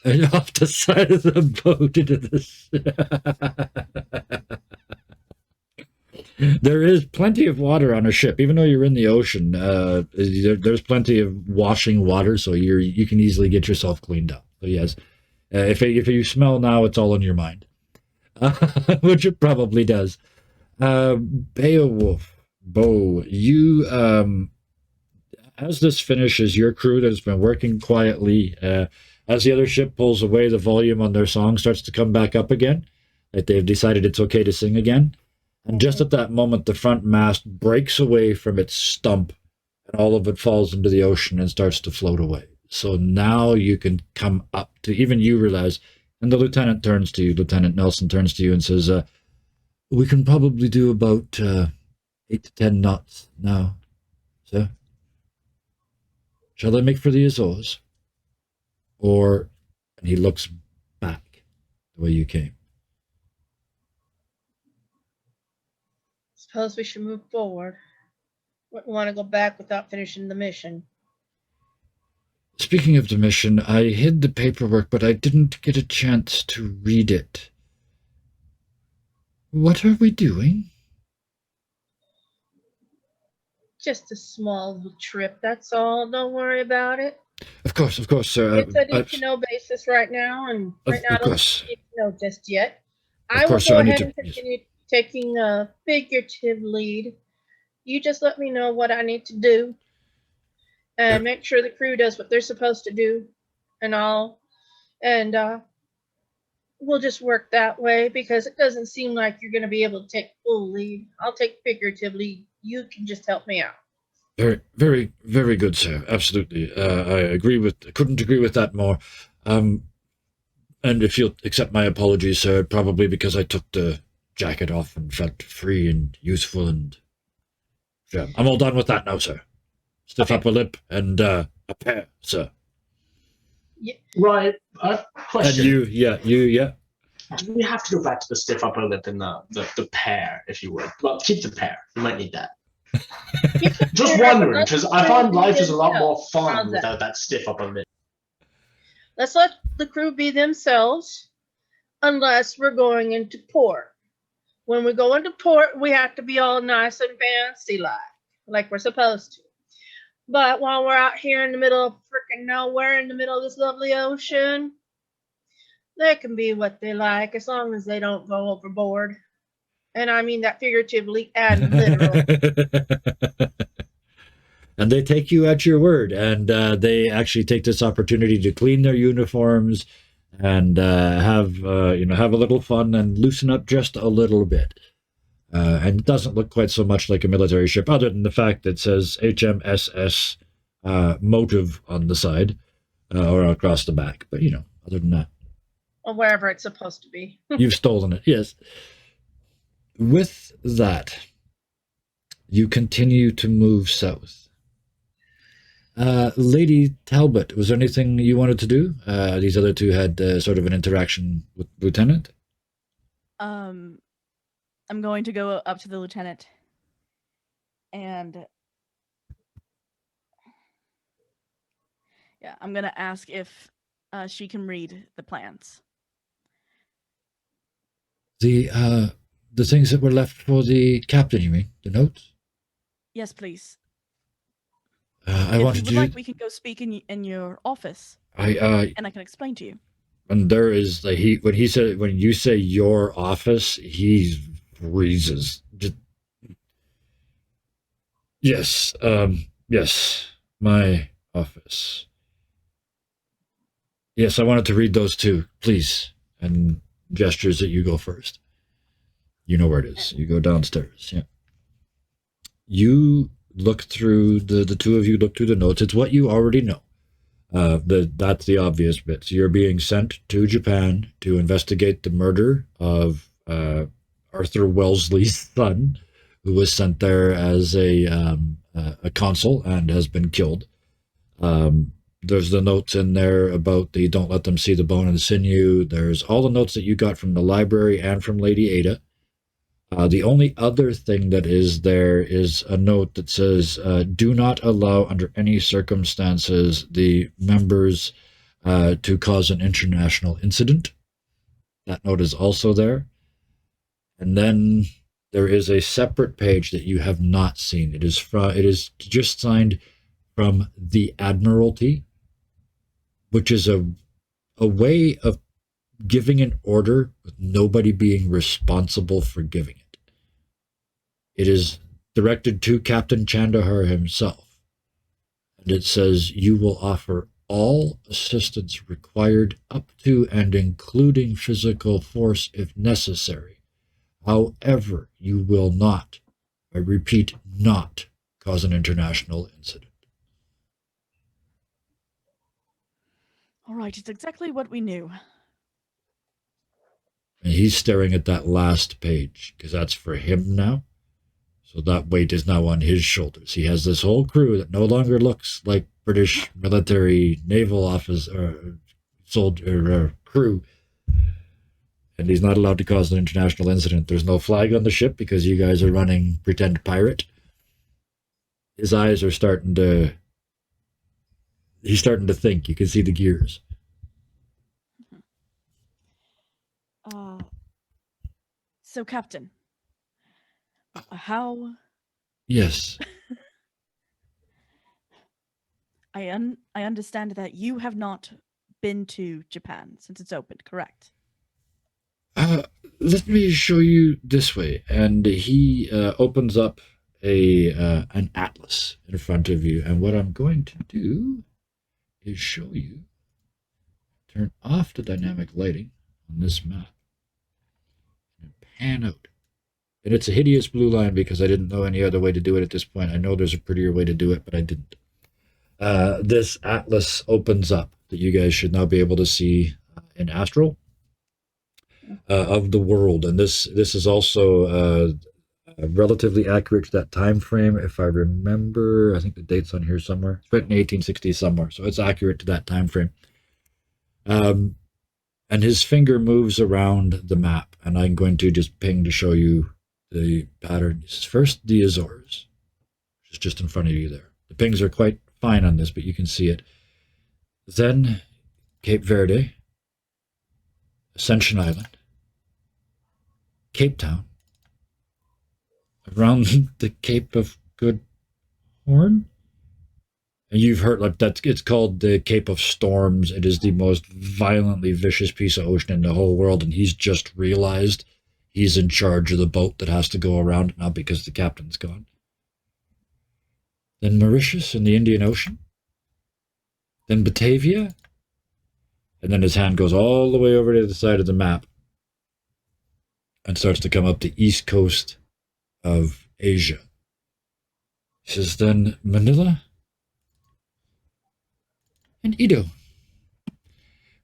And off the side of the boat into the... There is plenty of water on a ship, even though you're in the ocean. There's plenty of washing water, so you can easily get yourself cleaned up. So yes, if you smell now, it's all in your mind, which it probably does. Beowulf, Bo, you as this finishes, your crew that has been working quietly, as the other ship pulls away, the volume on their song starts to come back up again. Like they've decided it's okay to sing again. And just at that moment, the front mast breaks away from its stump, and all of it falls into the ocean and starts to float away. So now you can come up to, even you realize, and the lieutenant turns to you, Lieutenant Nelson turns to you and says, we can probably do about 8 to 10 knots now, sir. Shall I make for the Azores? Or, and he looks back the way you came. Suppose we should move forward. Wouldn't want to go back without finishing the mission. Speaking of the mission, I hid the paperwork, but I didn't get a chance to read it. What are we doing? Just a small little trip, that's all. Don't worry about it. Of course, sir. It's a need-to-know basis right now, and right now I of don't course. need to know just yet. Of I will course, sir, go I need ahead to- and continue taking a figurative lead. You just let me know what I need to do, and make sure the crew does what they're supposed to do, and all. And we'll just work that way, because it doesn't seem like you're going to be able to take full lead. I'll take figurative lead. You can just help me out. Very, very, very good, sir. Absolutely. I couldn't agree with that more. And if you'll accept my apologies, sir, probably because I took the jacket off and felt free and useful, and yeah, I'm all done with that now, sir. Stiff upper lip and a pair, sir. Right, And question. you. Do we have to go back to the stiff upper lip and the pear, if you would? Well, keep the pear. You might need that. Just wondering, because I find life is a lot more fun without that stiff upper lip. Let's let the crew be themselves, unless we're going into port. When we go into port, we have to be all nice and fancy like we're supposed to. But while we're out here in the middle of freaking nowhere, in the middle of this lovely ocean, they can be what they like, as long as they don't go overboard. And I mean that figuratively and literally. And they take you at your word, and they actually take this opportunity to clean their uniforms and have a little fun and loosen up just a little bit. And it doesn't look quite so much like a military ship, other than the fact that it says HMSS Motive on the side or across the back. But other than that, Or wherever it's supposed to be. you've stolen it. Yes. With that, you continue to move south. Lady Talbot, was there anything you wanted to do? These other two had sort of an interaction with Lieutenant. I'm going to go up to the lieutenant and yeah, I'm gonna ask if she can read the plans. The things that were left for the captain, you mean? The notes? Yes, please. I If wanted you to would like, we can go speak in your office, I and I can explain to you. and there is like when you say your office, he freezes. Just, yes, yes, my office. Yes, I wanted to read those too, please. And gestures that you go first. You know where it is. You go downstairs. Yeah. You look through the two of you look through the notes. It's what you already know. That's the obvious bit. So you're being sent to Japan to investigate the murder of Arthur Wellesley's son, who was sent there as a consul and has been killed. There's the notes in there about the don't let them see the bone and the sinew. There's all the notes that you got from the library and from Lady Ada. The only other thing that is there is a note that says, do not allow under any circumstances the members to cause an international incident. That note is also there. And then there is a separate page that you have not seen. It is just signed from the Admiralty, which is a way of giving an order with nobody being responsible for giving it. It is directed to Captain Chandahar himself, and it says, you will offer all assistance required up to and including physical force if necessary. However, you will not, I repeat, not cause an international incident. All right, it's exactly what we knew. And he's staring at that last page because that's for him now. So that weight is now on his shoulders. He has this whole crew that no longer looks like British military naval office or soldier crew. And he's not allowed to cause an international incident. There's no flag on the ship because you guys are running pretend pirate. His eyes are starting to... He's starting to think. You can see the gears. So, Captain, how... Yes. I understand that you have not been to Japan since it's opened, correct? Let me show you this way. And he opens up an atlas in front of you. And what I'm going to do is show you, turn off the dynamic lighting on this map and pan out. And it's a hideous blue line because I didn't know any other way to do it at this point. I know there's a prettier way to do it, but I didn't. This atlas opens up that you guys should now be able to see in Astral of the world. And this is also relatively accurate to that time frame. If I remember, I think the date's on here somewhere. It's written in 1860 somewhere, so it's accurate to that time frame. And his finger moves around the map, and I'm going to just ping to show you the pattern. This is first the Azores, which is just in front of you there. The pings are quite fine on this, but you can see it. Then Cape Verde, Ascension Island, Cape Town, around the Cape of Good Horn. And you've heard like that it's called the Cape of Storms. It is the most violently vicious piece of ocean in the whole world, and he's just realized he's in charge of the boat that has to go around it now because the captain's gone. Then Mauritius in the Indian Ocean. Then Batavia. And then his hand goes all the way over to the side of the map and starts to come up the east coast of Asia. He says, then Manila and Edo.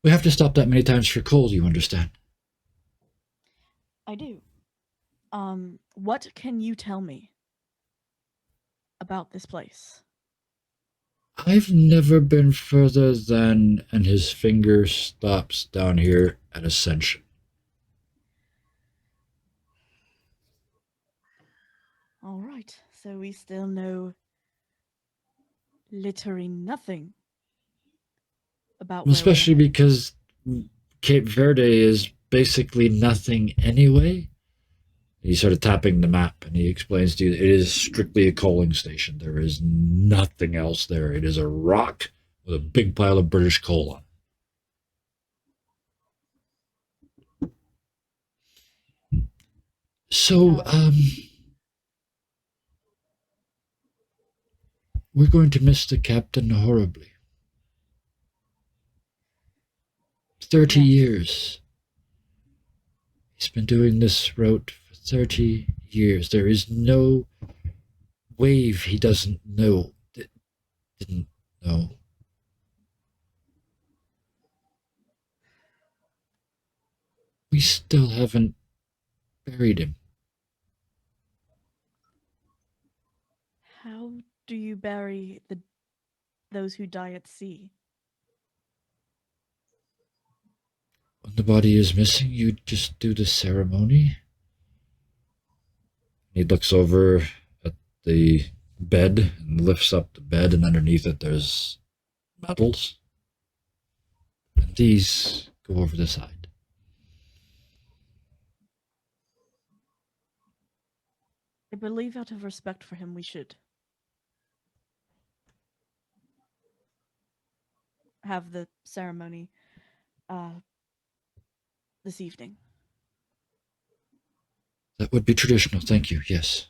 We have to stop that many times for coal, you understand? I do. What can you tell me about this place? I've never been further than, and his finger stops down here at Ascension. All right, so we still know literally nothing about Well, where we're especially headed. because Cape Verde is basically nothing anyway. He's sort of tapping the map and he explains to you it is strictly a coaling station. There is nothing else there. It is a rock with a big pile of British coal on it. So, we're going to miss the captain horribly. 30 Yes. years. He's been doing this route for 30 years. There is no wave he doesn't know. Didn't know. We still haven't buried him. How do you bury those who die at sea? When the body is missing, you just do the ceremony. He looks over at the bed and lifts up the bed, and underneath it there's medals. And these go over the side. I believe out of respect for him, we should have the ceremony this evening. That would be traditional, thank you, yes.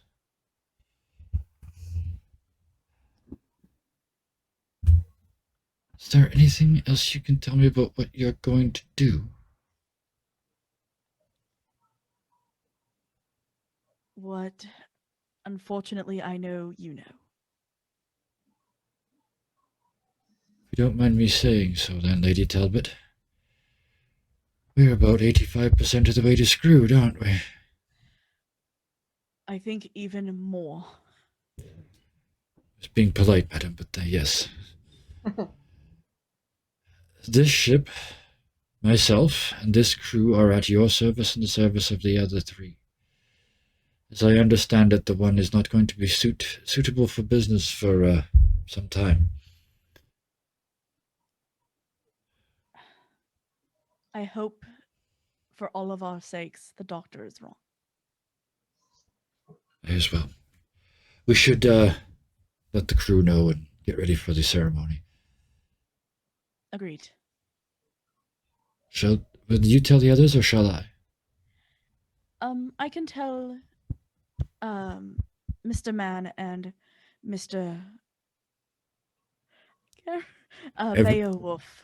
Is there anything else you can tell me about what you're going to do? What, unfortunately, I know you know. If you don't mind me saying so then, Lady Talbot. We're about 85% of the way to screwed, aren't we? I think even more. Just being polite, madam, but yes. This ship, myself, and this crew are at your service and the service of the other three. As I understand it, the one is not going to be suitable for business for some time. I hope, for all of our sakes, the doctor is wrong. I as well. We should let the crew know and get ready for the ceremony. Agreed. Will you tell the others, or shall I? I can tell Mr. Mann and Mr. Beowulf.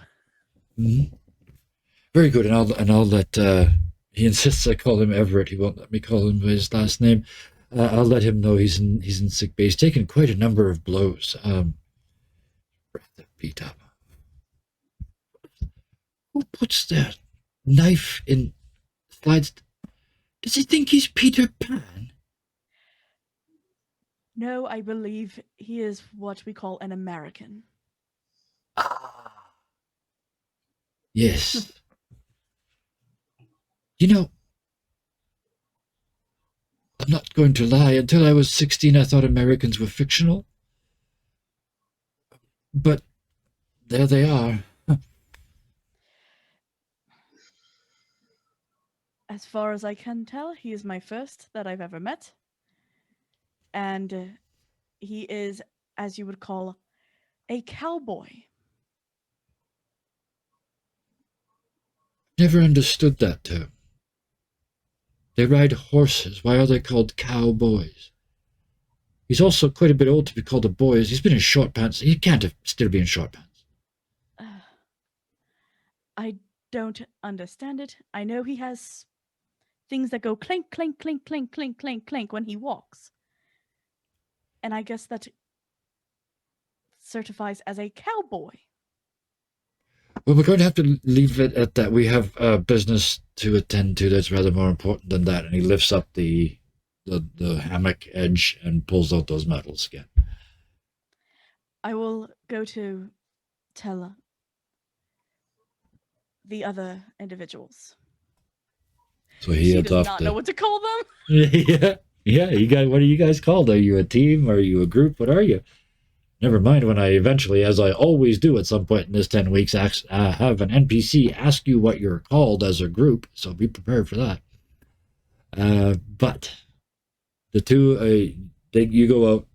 Mm-hmm. Very good, and I'll let. He insists I call him Everett. He won't let me call him by his last name. I'll let him know he's in sick bay. He's taken quite a number of blows. Rather beat up. Who puts their knife in slides? Does he think he's Peter Pan? No, I believe he is what we call an American. Ah. Yes. You know, I'm not going to lie. Until I was 16, I thought Americans were fictional. But there they are. As far as I can tell, he is my first that I've ever met. And he is, as you would call, a cowboy. Never understood that term. They ride horses. Why are they called cowboys? He's also quite a bit old to be called a boy. He's been in short pants. He can't still be in short pants. I don't understand it. I know he has things that go clink, clink, clink, clink, clink, clink, clink when he walks. And I guess that certifies as a cowboy. Well, we're going to have to leave it at that. We have business to attend to that's rather more important than that. And he lifts up the hammock edge and pulls out those medals again. I will go to tell the other individuals. So he she heads does off not to... know what to call them. Yeah. Yeah, you guys. What are you guys called? Are you a team? Are you a group? What are you? Never mind when I eventually, as I always do at some point in this 10 weeks, have an NPC ask you what you're called as a group, so be prepared for that. But the two, you go out,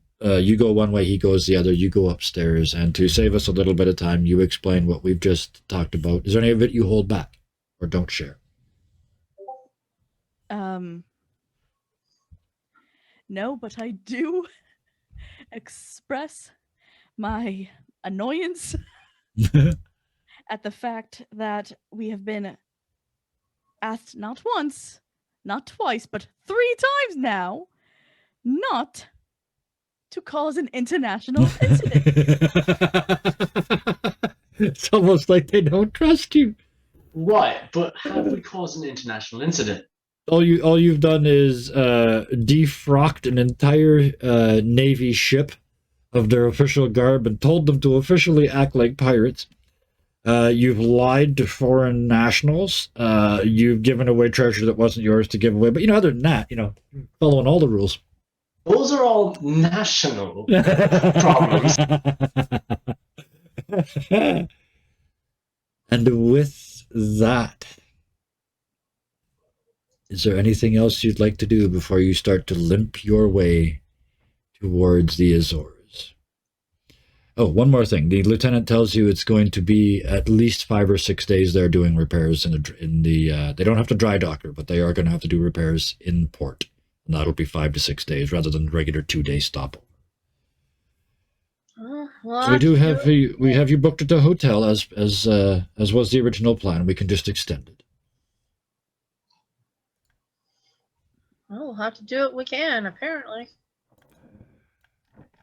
you go one way, he goes the other, you go upstairs, and to save us a little bit of time, you explain what we've just talked about. Is there any of it you hold back or don't share? No, but I do express my annoyance at the fact that we have been asked not once, not twice, but 3 times now not to cause an international incident. It's almost like they don't trust you. Right, but have we caused an international incident? All you've done is defrocked an entire Navy ship of their official garb and told them to officially act like pirates. You've lied to foreign nationals. You've given away treasure that wasn't yours to give away. But other than that, following all the rules. Those are all national problems. And with that, is there anything else you'd like to do before you start to limp your way towards the Azores? Oh, one more thing. The lieutenant tells you it's going to be at least 5 or 6 days there doing repairs in the they don't have to dry dock her, but they are going to have to do repairs in port. And that'll be 5 to 6 days rather than the regular 2-day stopover. Well, So we have you booked at the hotel as was the original plan. We can just extend it. we'll have to do what we can, apparently.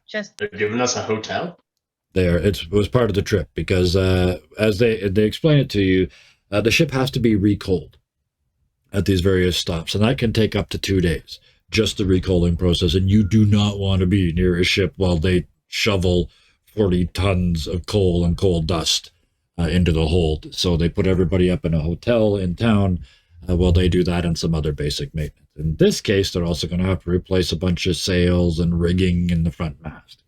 Just They're giving us a hotel. It was part of the trip because as they explain it to you, the ship has to be recoaled at these various stops, and that can take up to 2 days, just the recoaling process. And you do not want to be near a ship while they shovel 40 tons of coal and coal dust into the hold. So they put everybody up in a hotel in town while they do that and some other basic maintenance. In this case, they're also going to have to replace a bunch of sails and rigging in the front mast.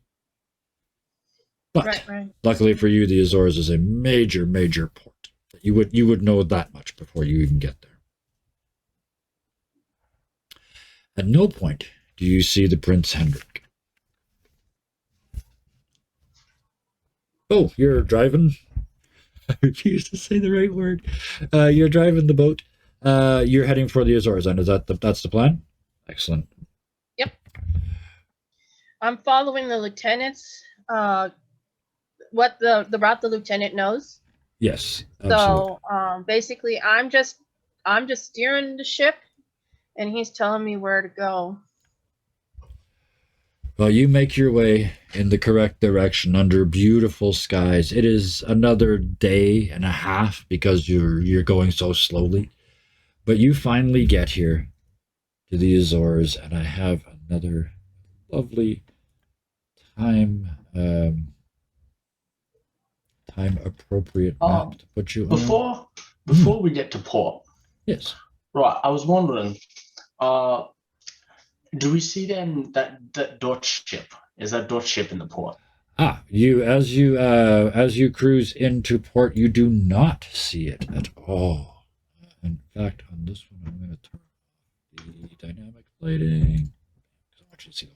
But right. luckily for you, the Azores is a major, major port. You would know that much before you even get there. At no point do you see the Prince Hendrik. Oh, you're driving? I refuse to say the right word. You're driving the boat. You're heading for the Azores, and that's the plan? Excellent. Yep. I'm following the lieutenant's what the route the lieutenant knows. Yes, absolutely. So basically I'm just steering the ship and he's telling me where to go. Well, you make your way in the correct direction under beautiful skies. It is another day and a half because you're going so slowly. But you finally get here to the Azores, and I have another lovely time appropriate map to put you on. Before we get to port. Yes. Right, I was wondering, do we see then that Dutch ship? Is that Dutch ship in the port? As you cruise into port, you do not see it at all. In fact, on this one, I'm going to turn off the dynamic lighting. I want you to see the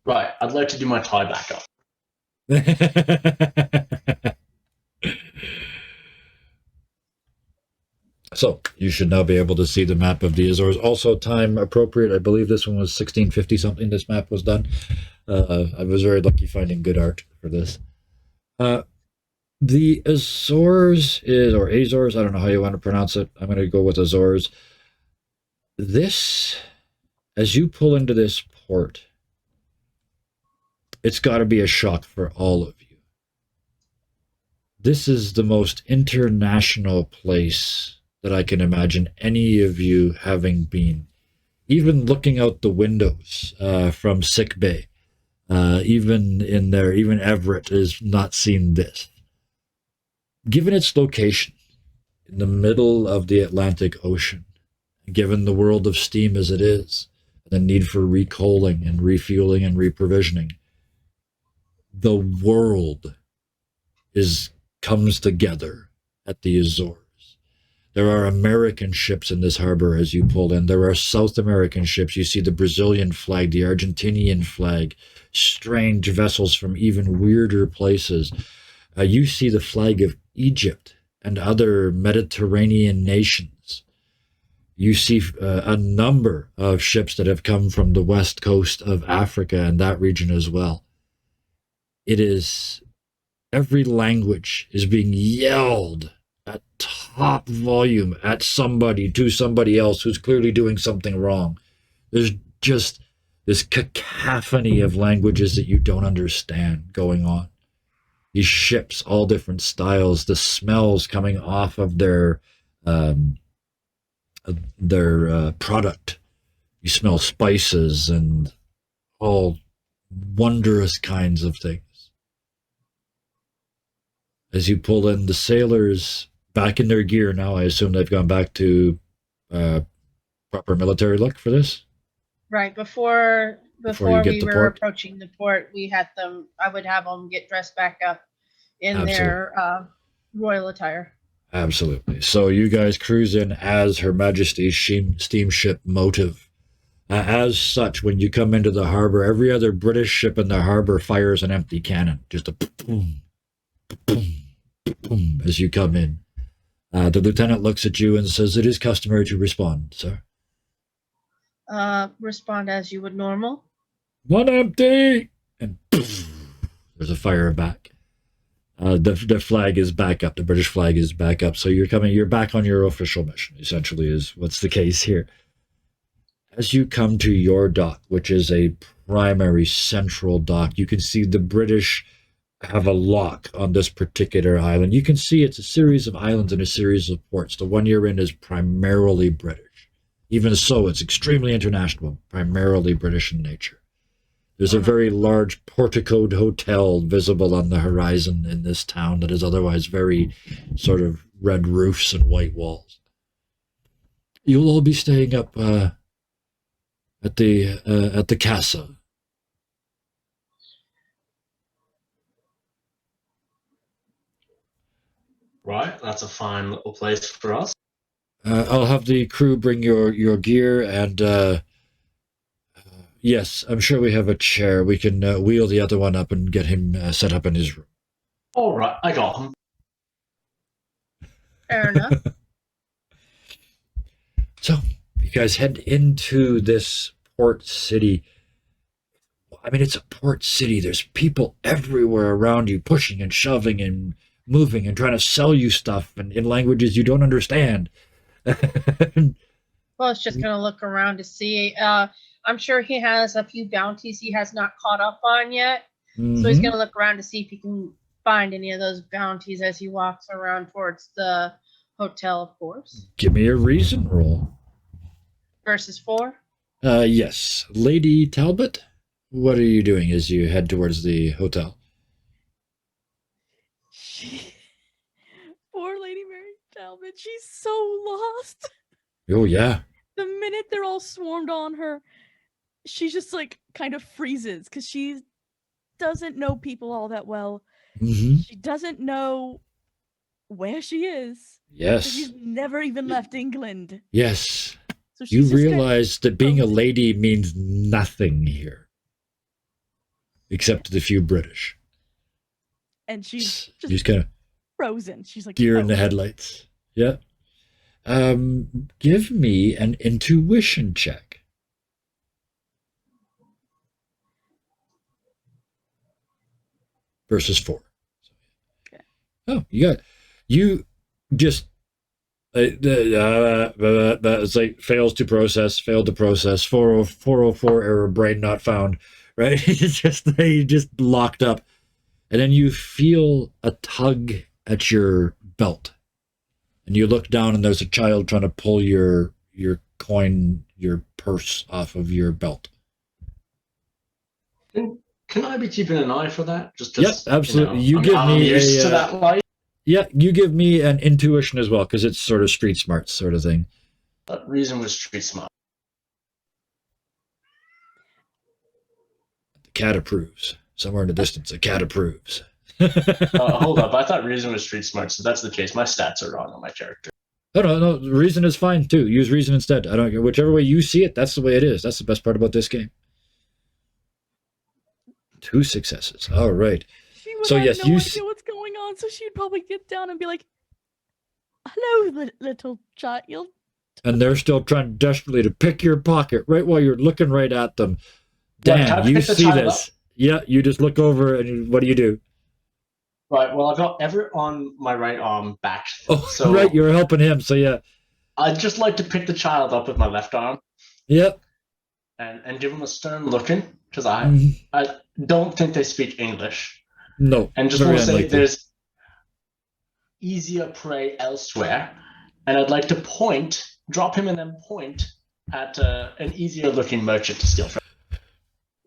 whole Right, I'd like to do my tie back up. thing. So you should now be able to see the map of the Azores. Also time appropriate. I believe this one was 1650 something. This map was done. I was very lucky finding good art for this. The Azores or Azores, I don't know how you want to pronounce it. I'm going to go with Azores. This, as you pull into this port, it's got to be a shock for all of you. This is the most international place that I can imagine any of you having been. Even looking out the windows from sick bay, even Everett has not seen this. Given its location in the middle of the Atlantic Ocean, given the world of steam as it is, the need for recoaling and refueling and reprovisioning. The world comes together at the Azores. There are American ships in this harbor as you pull in. There are South American ships. You see the Brazilian flag, the Argentinian flag, strange vessels from even weirder places. You see the flag of Egypt and other Mediterranean nations. You see a number of ships that have come from the west coast of Africa and that region as well. It is, every language is being yelled at top volume at somebody, to somebody else who's clearly doing something wrong. There's just this cacophony of languages that you don't understand going on. These ships, all different styles, the smells coming off of their product. You smell spices and all wondrous kinds of things. As you pull in, the sailors back in their gear now, I assume they've gone back to proper military look for this? Right. Before you get we to were port? approaching the port, I would have them get dressed back up in Absolutely. their royal attire. Absolutely. So you guys cruise in as Her Majesty's steamship Motive. As such, when you come into the harbor, every other British ship in the harbor fires an empty cannon. Just a boom, boom, boom as you come in. The lieutenant looks at you and says, "It is customary to respond, sir." Respond as you would normal. "One empty!" And there's a fire back. The flag is back up. The British flag is back up. So you're back on your official mission, essentially, is what's the case here. As you come to your dock, which is a primary central dock, you can see the British have a lock on this particular island. You can see it's a series of islands and a series of ports. The one you're in is primarily British. Even so, it's extremely international, primarily British in nature. There's a very large porticoed hotel visible on the horizon in this town that is otherwise very sort of red roofs and white walls. You'll all be staying up at the casa. Right, that's a fine little place for us. I'll have the crew bring your gear, and yes, I'm sure we have a chair. We can wheel the other one up and get him set up in his room. All right, I got him. Fair enough. So you guys head into this port city. I mean, it's a port city. There's people everywhere around you, pushing and shoving and moving and trying to sell you stuff in languages you don't understand. Well, it's just going to look around to see. I'm sure he has a few bounties he has not caught up on yet. So he's going to look around to see if he can find any of those bounties as he walks around towards the hotel, of course. Give me a reason roll. Versus 4? Yes. Lady Talbot, what are you doing as you head towards the hotel? Poor Lady Mary Talbot, she's so lost. Oh, yeah. The minute they're all swarmed on her, she just like kind of freezes because she doesn't know people all that well. Mm-hmm. She doesn't know where she is. Yes. She's never even left England. Yes. So You she's just realize that being a frozen. lady means nothing here. Except to the few British. and she's She's just kind of frozen. She's like deer in the frozen. headlights. Yeah. Give me an intuition check. Versus 4. Okay. Oh, you just it's like failed to process 404 error, brain not found, right? It's just you just locked up, and then you feel a tug at your belt, and you look down, and there's a child trying to pull your coin, your purse off of your belt. Can I be keeping an eye for that? Just Yep, absolutely. You give I'm me used a, to that light. Yeah, you give me an intuition as well, because it's sort of street smart sort of thing. That reason was street smart. cat approves. Somewhere in the distance, a cat approves. Hold up, I thought reason was street smart, so that's the case. My stats are wrong on my character. No. Reason is fine too. Use reason instead. I don't care. Whichever way you see it, that's the way it is. That's the best part about this game. 2 successes. All right. She would So, have yes, no you idea what's going on, so she'd probably get down and be like, "Hello, little child." And they're still trying desperately to pick your pocket right while you're looking right at them. Right, can I Dan, you pick the see child this. Yeah, you just look over and what do you do? Right, well, I've got Everett on my right arm back. Oh, So right, you're helping him. So, yeah. I'd just like to pick the child up with my left arm Yep. and give him a stern looking, because Mhm. I don't think they speak English. No. And just very want to say unlikely. there's easier prey elsewhere. And I'd like to drop him and then point at an easier looking merchant to steal from.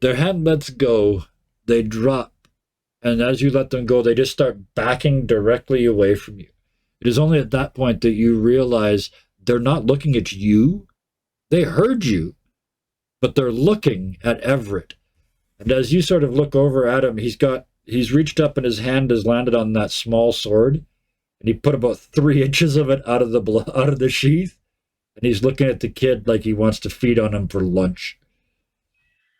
Their hand lets go. They drop. And as you let them go, they just start backing directly away from you. It is only at that point that you realize they're not looking at you. They heard you, but they're looking at Everett. And as you sort of look over at him, he's reached up and his hand has landed on that small sword, and he put about 3 inches of it out of the sheath, and he's looking at the kid like he wants to feed on him for lunch.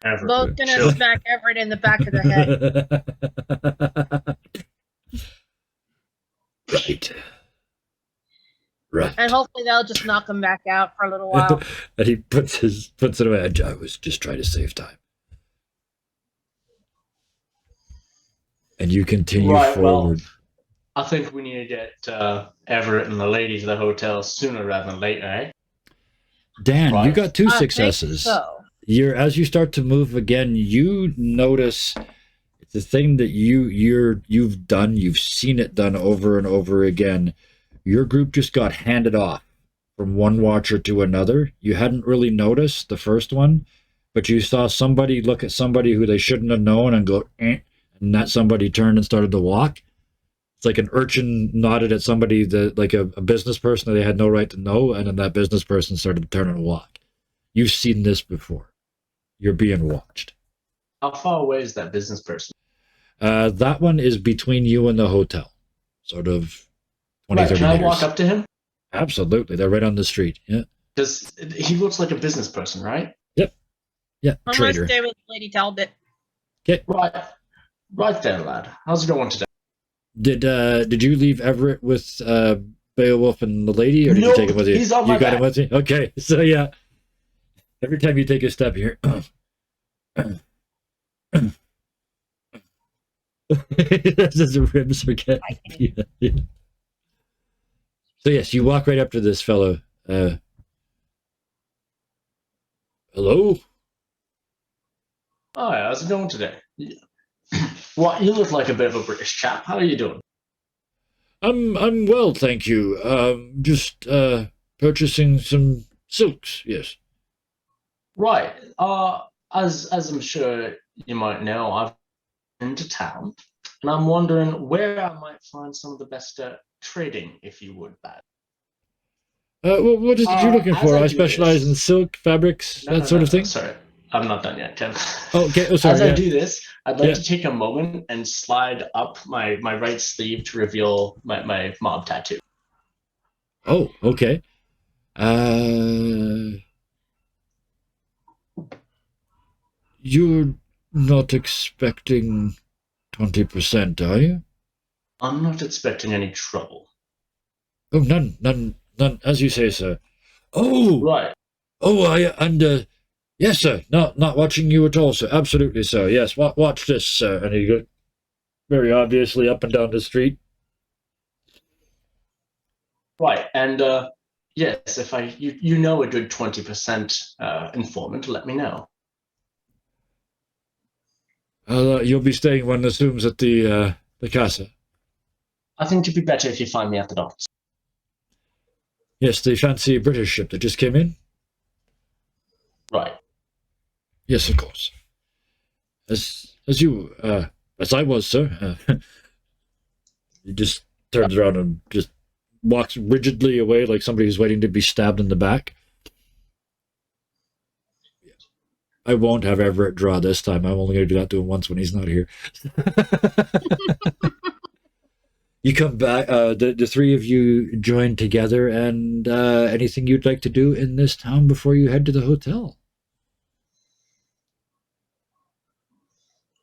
Everett, Both gonna chill. smack Everett in the back of the head. Right. And hopefully they'll just knock him back out for a little while. And he puts it away. I was just trying to save time. And you continue Right, well, forward. I think we need to get Everett and the lady to the hotel sooner rather than later, eh? Dan, you right. got 2 I think successes. So. As you start to move again, you notice it's a thing that you've done. You've seen it done over and over again. Your group just got handed off from one watcher to another. You hadn't really noticed the first one, but you saw somebody look at somebody who they shouldn't have known and go, eh, and that somebody turned and started to walk. It's like an urchin nodded at somebody that, like a business person that they had no right to know, and then that business person started to turn and walk. You've seen this before. You're being watched. How far away is that business person? That one is between you and the hotel. Sort of 20, Right, 30 can I meters. walk up to him? Absolutely. They're right on the street. Yeah. Because he looks like a business person, right? Yeah. I'm Trader. gonna stay with Lady Talbot. Right there, lad. How's it going today? Did you leave Everett with Beowulf and the lady, or did you Nope, take him with you? he's on You my got him back. with you? Okay. So yeah. Every time you take a step here. That's just the ribs forget. Yeah. So yes, you walk right up to this fellow. Hello? Oh, yeah, how's it going today? Well, you look like a bit of a British chap. How are you doing? I'm well, thank you. Just purchasing some silks. Yes. Right. As I'm sure you might know, I've been to town, and I'm wondering where I might find some of the best trading, if you would, lad. Well, what is it you're looking as for? I I do specialize this- in silk, fabrics, that sort of thing. Sorry, I'm not done yet, Tim. Oh, okay. Oh, sorry. As Yeah. I do this, I'd like Yeah. to take a moment and slide up my right sleeve to reveal my mob tattoo. Oh, okay. You're not expecting 20%, are you? I'm not expecting any trouble. Oh, none. As you say, sir. Oh, Right. yes, sir. Not watching you at all, sir. Absolutely, sir. Yes, watch this, sir. And he goes very obviously up and down the street. Right. And yes, if you know a good 20% informant, let me know. You'll be staying, one assumes, at the casa. I think it'd be better if you find me at the docks. Yes, the fancy British ship that just came in. Right. Yes, of course. As I was, sir. He just turns around and just walks rigidly away like somebody who's waiting to be stabbed in the back. I won't have Everett draw this time. I'm only going to do that to him once when he's not here. You come back, the three of you join together, and anything you'd like to do in this town before you head to the hotel?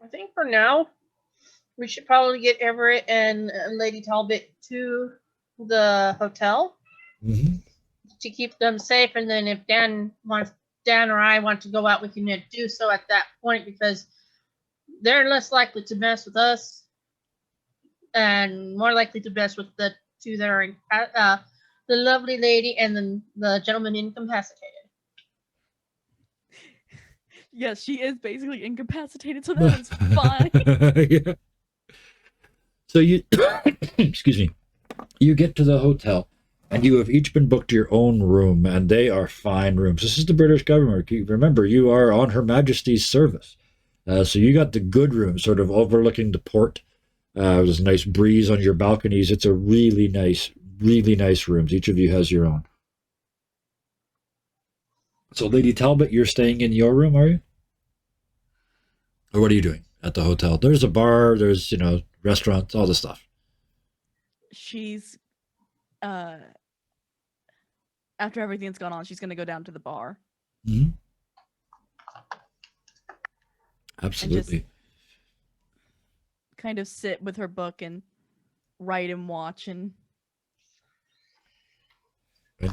I think for now, we should probably get Everett and Lady Talbot to the hotel Mm-hmm. to keep them safe. And then if Dan or I want to go out, we can do so at that point, because they're less likely to mess with us and more likely to mess with the two that are the lovely lady and the gentleman incapacitated. Yes, she is basically incapacitated, so that is fine. Yeah. So you, excuse me, you get to the hotel, and you have each been booked your own room, and they are fine rooms. This is the British government. Remember, you are on Her Majesty's service. So you got the good room, sort of overlooking the port. There's a nice breeze on your balconies. It's a really nice rooms. Each of you has your own. So, Lady Talbot, you're staying in your room, are you? Or what are you doing at the hotel? There's a bar, there's, restaurants, all the stuff. She's after everything's gone on, she's gonna go down to the bar. Mm-hmm. Absolutely. Kind of sit with her book and write and watch and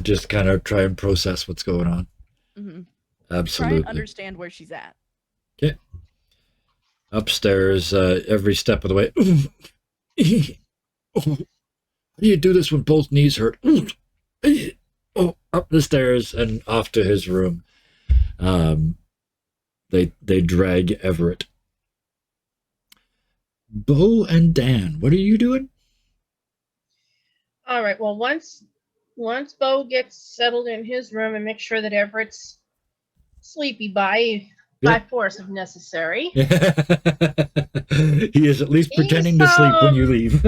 just kind of try and process what's going on. try Absolutely. and understand where she's at. Okay. Upstairs, every step of the way. How do you do this when both knees hurt? Up the stairs and off to his room. They drag Everett. Bo and Dan, what are you doing? All right. Well, once Bo gets settled in his room and make sure that Everett's sleepy by force if necessary. He is at least pretending to sleep when you leave.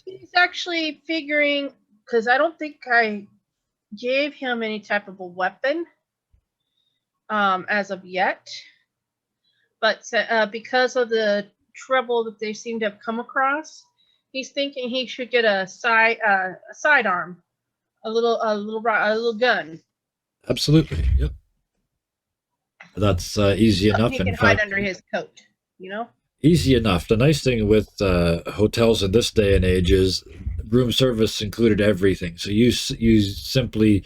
He's actually figuring, because I don't think I gave him any type of a weapon as of yet. But because of the trouble that they seem to have come across, he's thinking he should get a sidearm, a little gun. Absolutely. Yep. That's easy enough. He can hide under his coat, Easy enough. The nice thing with hotels in this day and age is room service included everything. So you simply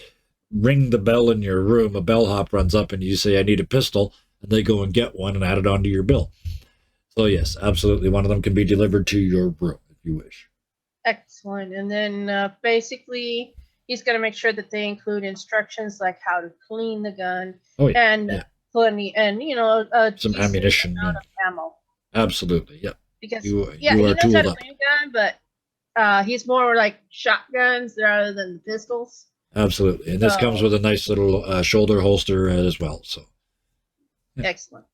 ring the bell in your room, a bellhop runs up and you say, I need a pistol, and they go and get one and add it onto your bill. So yes, absolutely. One of them can be delivered to your room if you wish. Excellent. And then basically he's going to make sure that they include instructions like how to clean the gun and plenty and some ammunition amount of ammo. Absolutely. Yep. Because you he knows how to clean a gun, but he's more like shotguns rather than pistols. Absolutely. And this comes with a nice little shoulder holster as well. So excellent.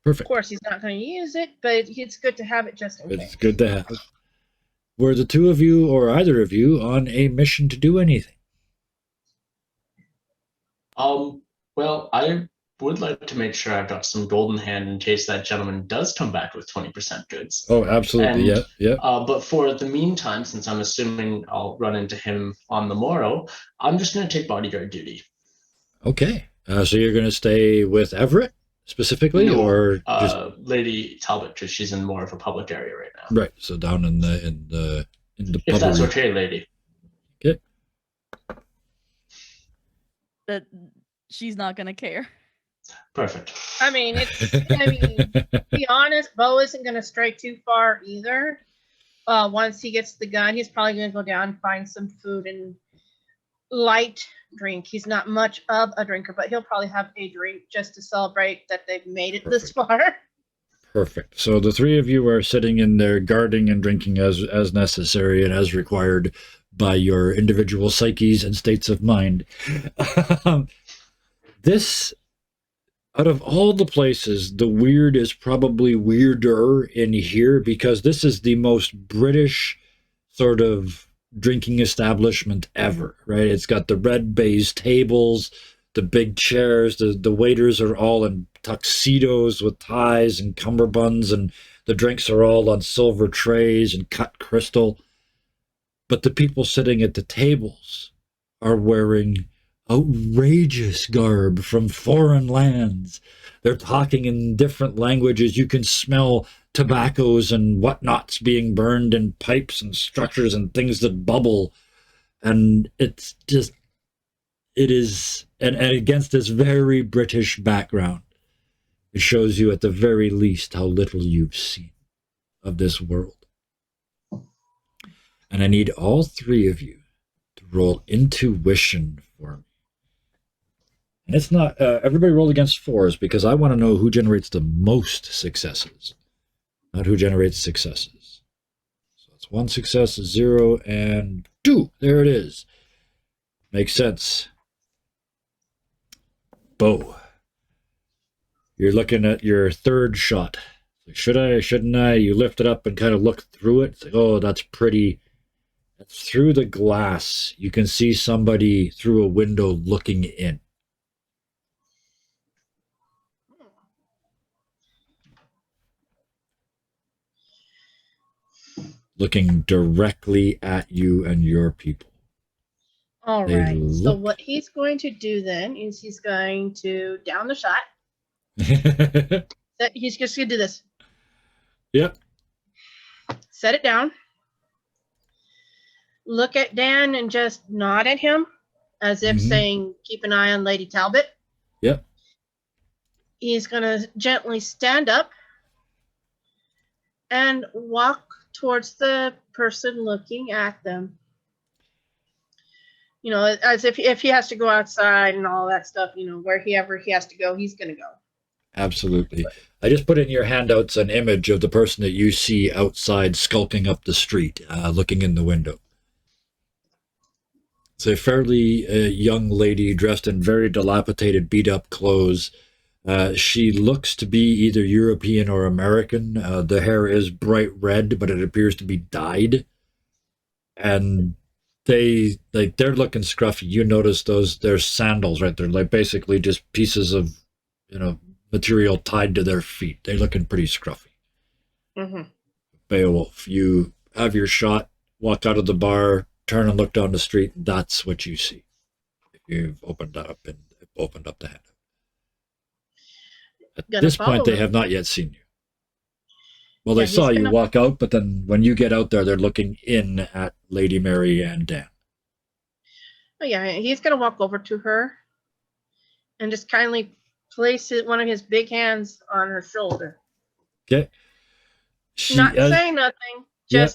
Perfect. Of course, he's not going to use it, but it's good to have it just in case. It's good to have. Were the two of you or either of you on a mission to do anything? Well, I would like to make sure I've got some golden hand in case that gentleman does come back with 20% goods. Oh, absolutely. And, yeah. But for the meantime, since I'm assuming I'll run into him on the morrow, I'm just going to take bodyguard duty. Okay. So you're going to stay with Everett specifically, or just Lady Talbot, because she's in more of a public area right now. Right. So down in the If that's okay, lady. Okay. That she's not gonna care. Perfect. To be honest, Bo isn't going to stray too far either. Once he gets the gun, he's probably going to go down and find some food and light drink. He's not much of a drinker, but he'll probably have a drink just to celebrate that they've made it this far. Perfect. So the three of you are sitting in there guarding and drinking as necessary and as required by your individual psyches and states of mind. This, out of all the places, the weird is probably weirder in here because this is the most British sort of drinking establishment ever, right? It's got the red baize tables, the big chairs. The waiters are all in tuxedos with ties and cummerbunds, and the drinks are all on silver trays and cut crystal. But the people sitting at the tables are wearing outrageous garb from foreign lands. They're talking in different languages. You can smell tobaccos and whatnots being burned in pipes and structures and things that bubble. And it's just, it is, and against this very British background, it shows you at the very least how little you've seen of this world. And I need all three of you to roll intuition for me. And it's not, everybody roll against 4s because I want to know who generates the most successes, not who generates successes. So it's 1 success, 0, and 2. There it is. Makes sense. Bo, you're looking at your third shot. Should I, shouldn't I? You lift it up and kind of look through it. It's like, oh, that's pretty. That's through the glass. You can see somebody through a window looking in. Looking directly at you and your people. All They right. So look- what he's going to do then is he's going to down the shot. He's just going to do this. Yep. Set it down. Look at Dan and just nod at him as if Mhm. saying, keep an eye on Lady Talbot. Yep. He's going to gently stand up and walk towards the person looking at them. You know, as if he has to go outside and all that stuff, you know, wherever he has to go, he's going to go. Absolutely. I just put in your handouts an image of the person that you see outside skulking up the street, looking in the window. It's a fairly young lady dressed in very dilapidated, beat-up clothes. She looks to be either European or American. The hair is bright red, but it appears to be dyed. And they're looking scruffy. You notice there's sandals right there, like basically just pieces of, material tied to their feet. They're looking pretty scruffy. Mm-hmm. Beowulf, you have your shot, walk out of the bar, turn and look down the street, and that's what you see. You've opened that up and opened up the handout. At Gonna this point, follow they him. have not yet seen you. Well, Yeah, they he's saw you gonna- walk out, but then when you get out there, they're looking in at Lady Mary and Dan. Oh, yeah, he's going to walk over to her and just kindly place one of his big hands on her shoulder. Okay. She, Not saying nothing, yeah.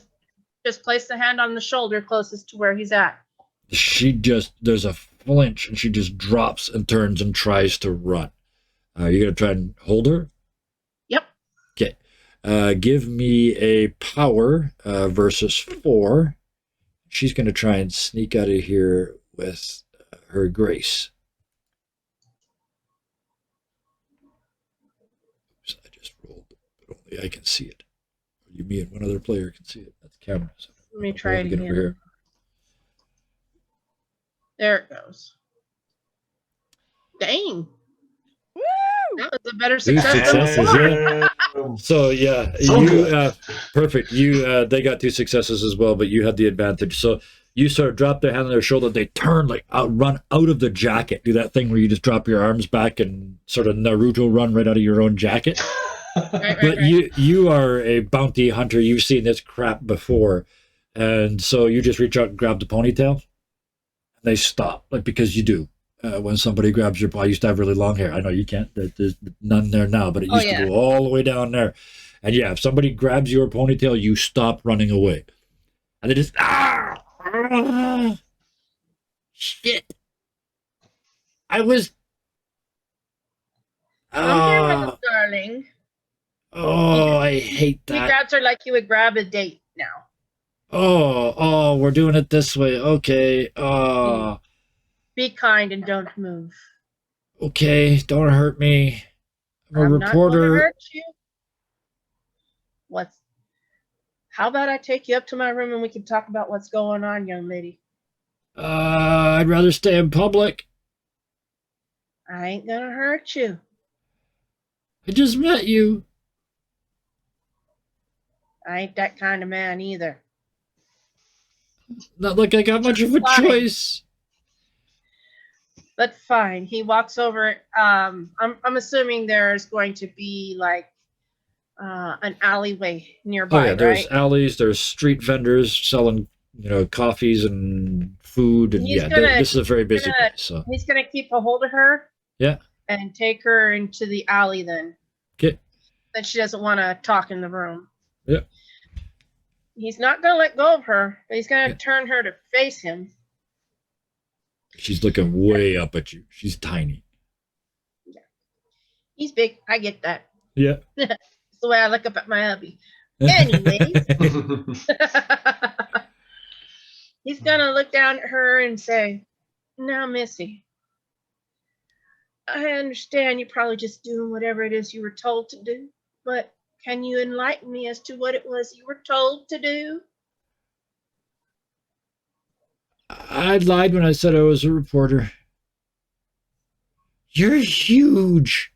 just place the hand on the shoulder closest to where he's at. there's a flinch, and she just drops and turns and tries to run. You're going to try and hold her? Yep. Okay. Give me a power versus 4. She's going to try and sneak out of here with her grace. Oops, I just rolled, but only I can see it. Only me and one other player can see it. That's the camera. So Let me I'll try roll it again again. over here. There it goes. Dang. Woo! That was a better 2 success than successes, before. yeah. So yeah, So you good. perfect. You they got 2 successes as well, but you had the advantage. So you sort of drop their hand on their shoulder. They turn run out of the jacket. Do that thing where you just drop your arms back and sort of Naruto run right out of your own jacket. Right. But you are a bounty hunter. You've seen this crap before, and so you just reach out and grab the ponytail. And they stop, because you do. When somebody grabs your, I used to have really long hair. I know you can't. There's none there now, but it Oh, used yeah. to go all the way down there. And yeah, if somebody grabs your ponytail, you stop running away, and they just shit. I was. I'm here, my little darling. Oh, I hate He that. grabs her like you would grab a date now. Oh, we're doing it this way. Okay. Oh, Be kind and don't move. okay. Don't hurt me. I'm a I'm not going to reporter. hurt you. How about I take you up to my room and we can talk about what's going on, young lady? I'd rather stay in public. I ain't gonna hurt you. I just met you. I ain't that kind of man either. Not like I got much of a Fine. choice. But fine. He walks over. I'm assuming there's going to be like an alleyway nearby, Oh yeah, there's right? alleys, there's street vendors selling, coffees and food, and He's yeah, gonna- this is a very busy gonna- place. So He's gonna keep a hold of her. Yeah. And take her into the alley then. Okay. Then she doesn't want to talk in the room. Yeah. He's not gonna let go of her, but he's gonna Yeah. turn her to face him. she's looking way up at you. She's tiny. He's big. I get that. Yeah. It's the way I look up at my hubby. Anyways, he's gonna look down at her and say, "Now, Missy, I understand you're probably just doing whatever it is you were told to do, but can you enlighten me as to what it was you were told to do?" I lied when I said I was a reporter. You're huge.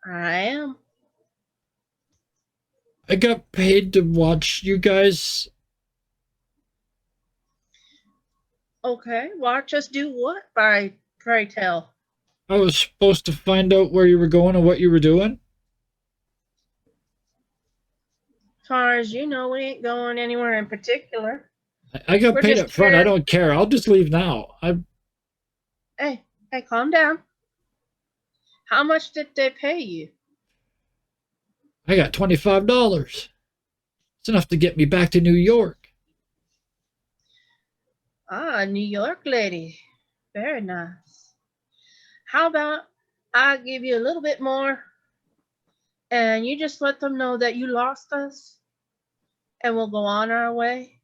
I am. I got paid to watch you guys. Okay, watch us do what, by pray tell? I was supposed to find out where you were going and what you were doing. As far as you know, we ain't going anywhere in particular. I got We're paid just up front. I here- don't care. I'll just leave now. Hey, calm down. How much did they pay you? I got $25. It's enough to get me back to New York. Ah, New York lady. Very nice. How about I give you a little bit more and you just let them know that you lost us and we'll go on our way?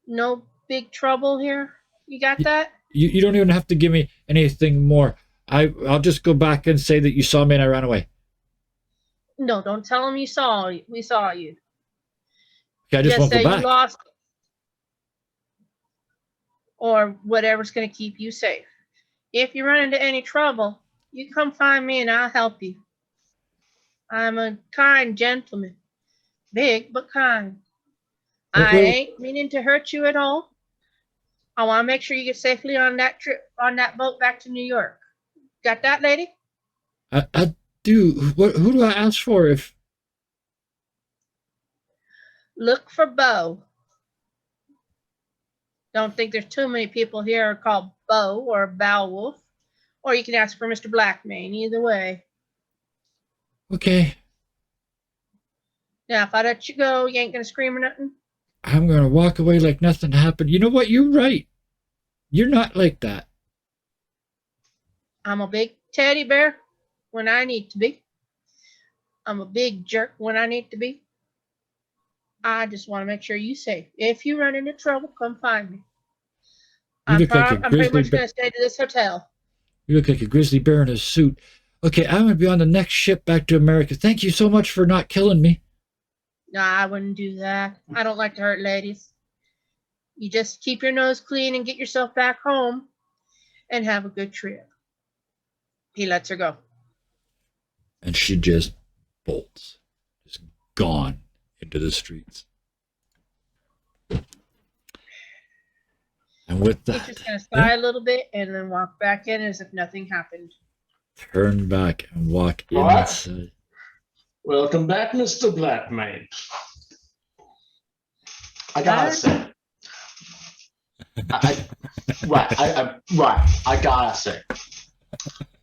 No big trouble here. You got that? You don't even have to give me anything more. I'll just go back and say that you saw me and I ran away. No, don't tell them we saw you. Okay, I just won't say go you back. lost or whatever's going to keep you safe. If you run into any trouble, you come find me and I'll help you. I'm a kind gentleman, big but kind. I Well- ain't meaning to hurt you at all. I want to make sure you get safely on that trip, on that boat back to New York. Got that, lady? I do. Who do I ask for if... Look for Bo. Don't think there's too many people here called Bo or Beowulf. Or you can ask for Mr. Blackmane, either way. Okay, Now, if I let you go, you ain't gonna scream or nothing? I'm going to walk away like nothing happened. You know what? You're right. You're not like that. I'm a big teddy bear when I need to be. I'm a big jerk when I need to be. I just want to make sure you're safe. If you run into trouble, come find me. You I'm look like a pretty grizzly much bear. going to stay to this hotel. You look like a grizzly bear in a suit. Okay, I'm going to be on the next ship back to America. Thank you so much for not killing me. No, I wouldn't do that. I don't like to hurt ladies. You just keep your nose clean and get yourself back home and have a good trip. He lets her go. And she just bolts. Just gone into the streets. And with He's that, just going to sigh a little bit and then walk back in as if nothing happened. turn back and walk What? inside. Welcome back, Mr. Blackmane. I gotta say, I gotta say,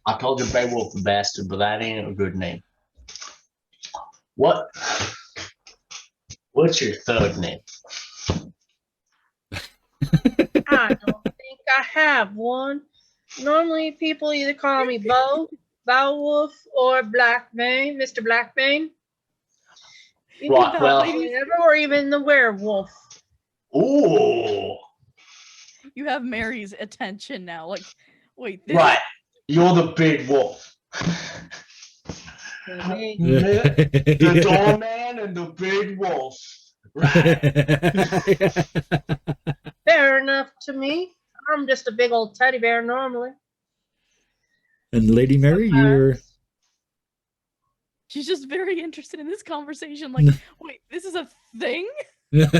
I told you Beowulf the bastard, but that ain't a good name. What's your third name? I don't think I have one. Normally, people either call me Bo, Beowulf, or Blackmane, Mr. Blackmane. You Right, thought, well- ladies, Or even the werewolf. Ooh, you have Mary's attention now. Like, wait, this right. You're the big wolf. Maybe. The doorman and the big wolf. Right. Fair enough to me. I'm just a big old teddy bear normally. And Lady Mary, you're... Sometimes. She's just very interested in this conversation. Like, wait, this is a thing? Right,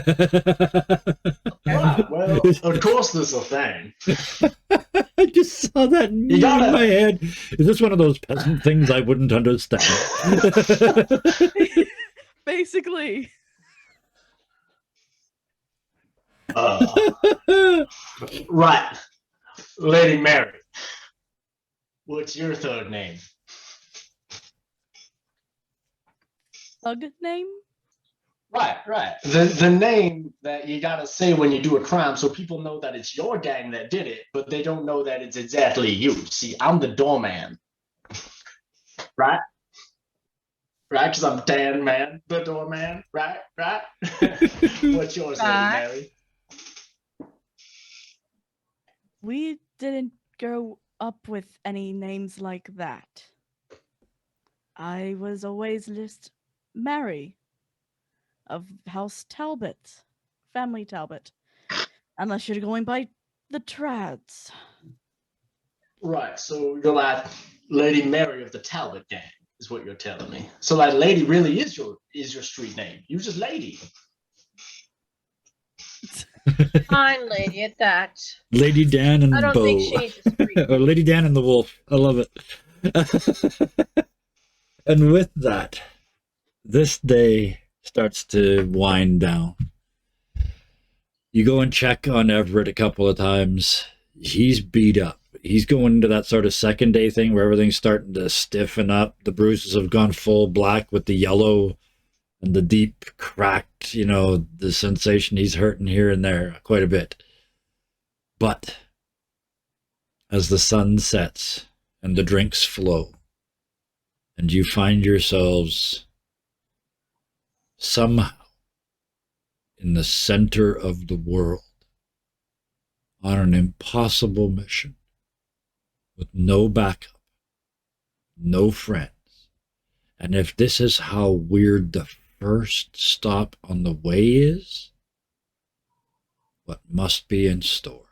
well, of course there's a thing. I just saw that meme in gotta- my head. Is this one of those peasant things I wouldn't understand? Basically. Right. Lady Mary. What's your third name? Thug name? Right. The name that you gotta say when you do a crime so people know that it's your gang that did it, but they don't know that it's exactly you. See, I'm the doorman. Right? Right? Because I'm Dan Man, the doorman. Right? What's yours, Right. Lady Mary? We didn't grow up with any names like that. I was always just Mary of House Talbot, family Talbot. Unless you're going by the trads. Right, so you're like Lady Mary of the Talbot gang, is what you're telling me. So like Lady really is your street name. You just Lady. Fine lady at that. Lady Dan and I don't Bo. think she needs a street. Or Lady Dan and the Wolf. I love it. And with that, this day starts to wind down. You go and check on Everett a couple of times. He's beat up. He's going into that sort of second day thing where everything's starting to stiffen up. The bruises have gone full black with the yellow and the deep cracked, the sensation. He's hurting here and there quite a bit. But as the sun sets and the drinks flow, and you find yourselves somehow in the center of the world on an impossible mission with no backup, no friends. And if this is how weird the first stop on the way is, what must be in store?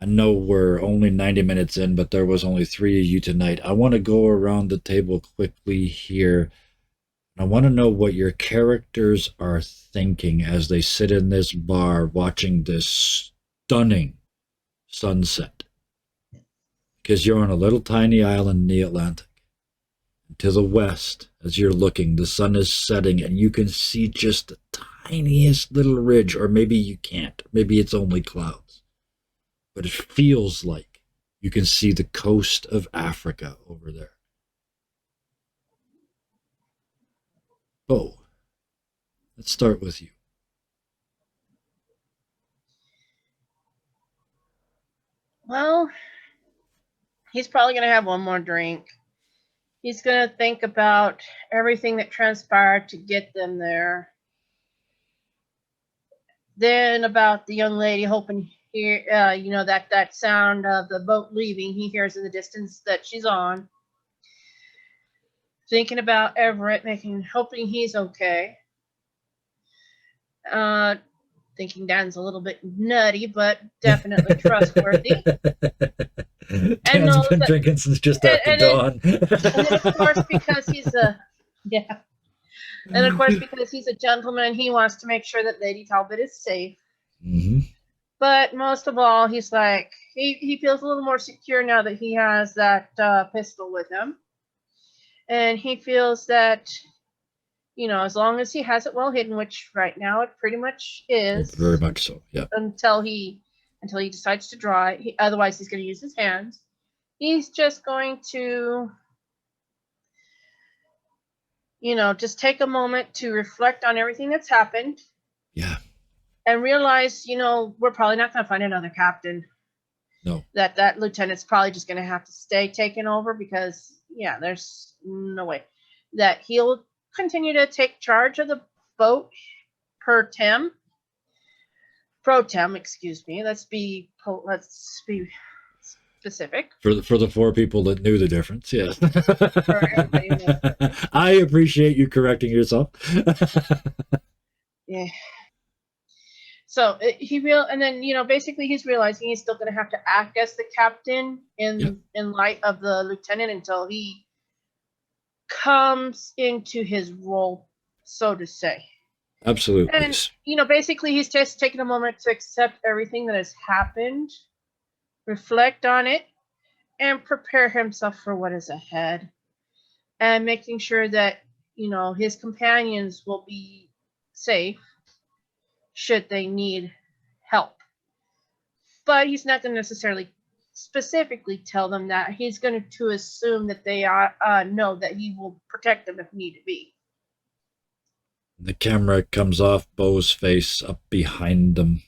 I know we're only 90 minutes in, but there was only 3 of you tonight. I want to go around the table quickly here. I want to know what your characters are thinking as they sit in this bar watching this stunning sunset. Because you're on a little tiny island in the Atlantic. And to the west, as you're looking, the sun is setting and you can see just the tiniest little ridge, or maybe you can't. Maybe it's only clouds. But it feels like you can see the coast of Africa over there. Bo, let's start with you. Well, he's probably going to have one more drink. He's going to think about everything that transpired to get them there. Then about the young lady hoping here, that sound of the boat leaving, he hears in the distance that she's on. Thinking about Everett, hoping he's okay. Thinking Dan's a little bit nutty, but definitely trustworthy. Dan's been drinking since just after dawn. And of course, because he's a gentleman, he wants to make sure that Lady Talbot is safe. Mm-hmm. But most of all, he's like he feels a little more secure now that he has that pistol with him, and he feels that as long as he has it well hidden, which right now it pretty much is, Very much so. Yeah. Until he decides to draw it. Otherwise, he's going to use his hands. He's just going to, just take a moment to reflect on everything that's happened. Yeah. And realize, we're probably not going to find another captain. No. That lieutenant's probably just going to have to stay taken over because, there's no way that he'll continue to take charge of the boat pro tem, excuse me. Let's be specific. For the 4 people that knew the difference, yes. For everybody who knows the difference. I appreciate you correcting yourself. Yeah. So and then basically he's realizing he's still going to have to act as the captain in light of the lieutenant until he comes into his role, so to say. Absolutely. And basically he's just taking a moment to accept everything that has happened, reflect on it, and prepare himself for what is ahead, and making sure that his companions will be safe should they need help. But he's not going to necessarily specifically tell them that. He's going to assume that they know that he will protect them if need to be. The camera comes off Bo's face up behind them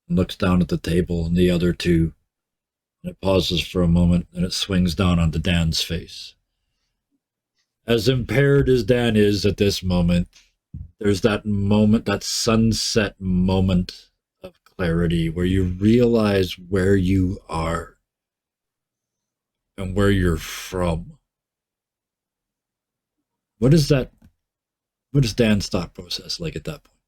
and looks down at the table and the other two. And it pauses for a moment, and it swings down onto Dan's face. As impaired as Dan is at this moment, there's that moment, that sunset moment of clarity where you realize where you are and where you're from. What is Dan's thought process like at that point?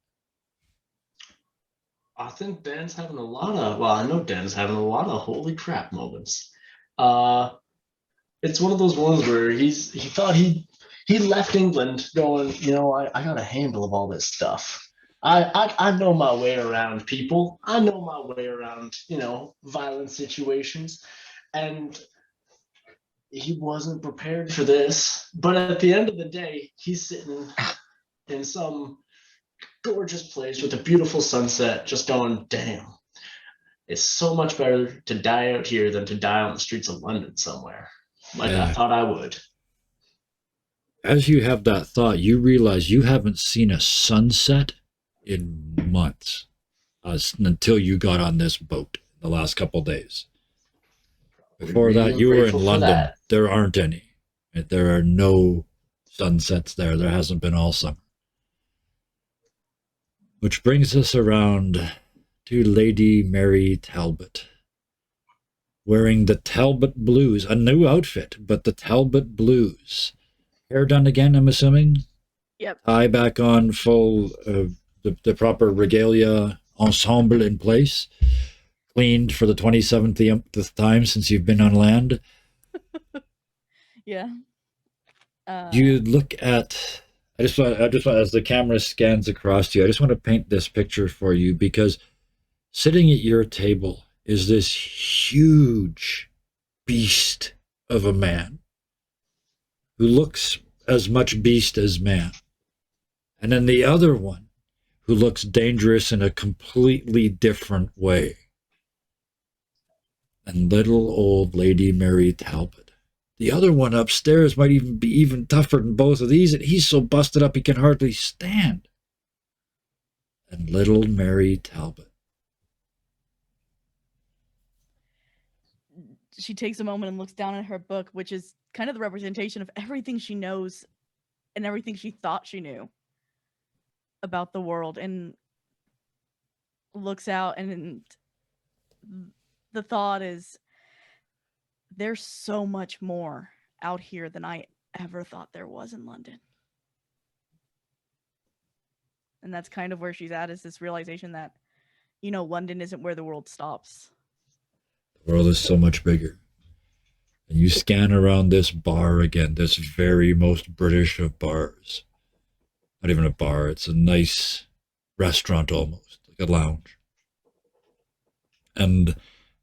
I think Dan's having a lot of, I know Dan's having a lot of holy crap moments. It's one of those ones where he thought he left England going, I got a handle of all this stuff. I know my way around people. I know my way around, violent situations. And he wasn't prepared for this. But at the end of the day, he's sitting in some gorgeous place with a beautiful sunset, just going, damn, it's so much better to die out here than to die on the streets of London somewhere, like I thought I would. As you have that thought, you realize you haven't seen a sunset in months until you got on this boat the last couple days. Before that, you were in London. There aren't any. There are no sunsets there. There hasn't been all summer. Which brings us around to Lady Mary Talbot, wearing the Talbot blues, a new outfit, but the Talbot blues. Hair done again, I'm assuming? Yep. Tie back on, full the proper regalia ensemble in place. Cleaned for the 27th time since you've been on land. Yeah. You look at... I just want, as the camera scans across you, I just want to paint this picture for you, because sitting at your table is this huge beast of a man who looks as much beast as man. And then the other one who looks dangerous in a completely different way. And little old Lady Mary Talbot. The other one upstairs might even be even tougher than both of these, and he's so busted up he can hardly stand. And little Mary Talbot. She takes a moment and looks down at her book, which is kind of the representation of everything she knows and everything she thought she knew about the world, and looks out, and the thought is, there's so much more out here than I ever thought there was in London. And that's kind of where she's at, is this realization that, London isn't where the world stops. The world is so much bigger. And you scan around this bar again, this very most British of bars. Not even a bar, it's a nice restaurant almost, like a lounge. And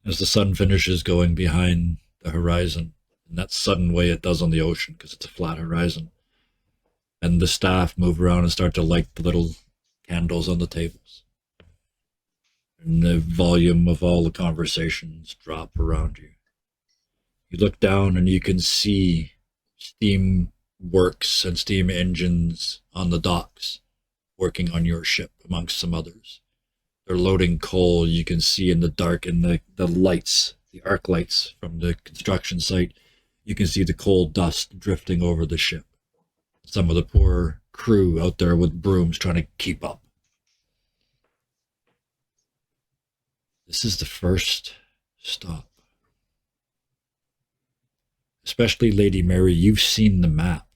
as the sun finishes going behind the horizon, in that sudden way it does on the ocean because it's a flat horizon, and the staff move around and start to light the little candles on the tables, and the volume of all the conversations drop around you. You look down and you can see steam works and steam engines on the docks working on your ship amongst some others. They're loading coal. You can see in the dark, in the lights, the arc lights from the construction site, you can see the coal dust drifting over the ship. Some of the poor crew out there with brooms trying to keep up. This is the first stop. Especially Lady Mary, you've seen the map.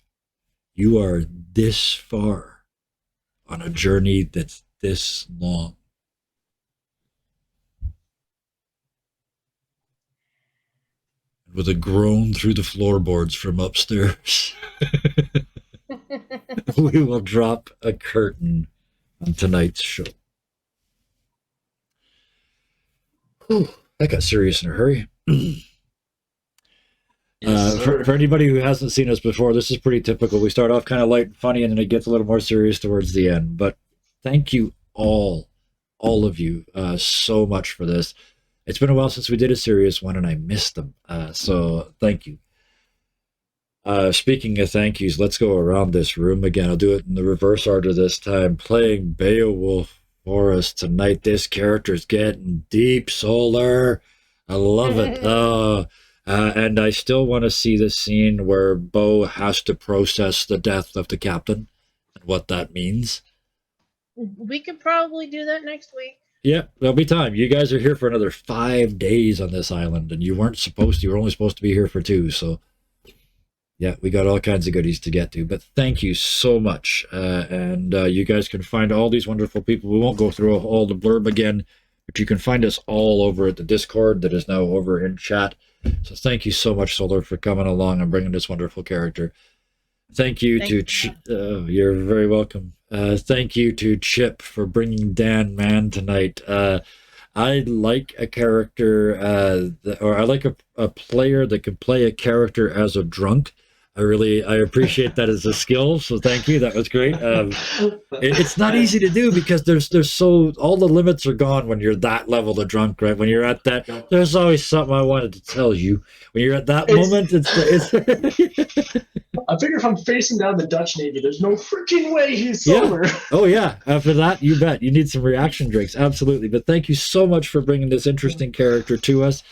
You are this far on a journey that's this long. with a groan through the floorboards from upstairs, we will drop a curtain on tonight's show. Whew, that got serious in a hurry. Yes, sir. For anybody who hasn't seen us before, this is pretty typical. We start off kind of light and funny, and then it gets a little more serious towards the end. But thank you all of you, so much for this. It's been a while since we did a serious one, and I missed them. So thank you. Speaking of thank yous, let's go around this room again. I'll do it in the reverse order this time. Playing Beowulf for us tonight. This character's getting deep, Solar. I love it. And I still want to see the scene where Bo has to process the death of the captain and what that means. We could probably do that next week. Yeah, there'll be time. You guys are here for another 5 days on this island, and you weren't supposed to. You were only supposed to be here for 2, so yeah, we got all kinds of goodies to get to. But thank you so much. And you guys can find all these wonderful people. We won't go through all the blurb again, but you can find us all over at the Discord that is now over in chat. So thank you so much, Solar, for coming along and bringing this wonderful character. Thank you you're very welcome. Thank you to Chip for bringing Dan Mann tonight. I like a character, or I like a player that can play a character as a drunk. I appreciate that as a skill. So thank you. That was great. It's not easy to do because all the limits are gone when you're that level of drunk, right? When you're at that, there's always something I wanted to tell you. When you're at that moment, it's I figure if I'm facing down the Dutch Navy, there's no freaking way he's sober. Yeah. Oh yeah. After that, you bet. You need some reaction drinks. Absolutely. But thank you so much for bringing this interesting character to us.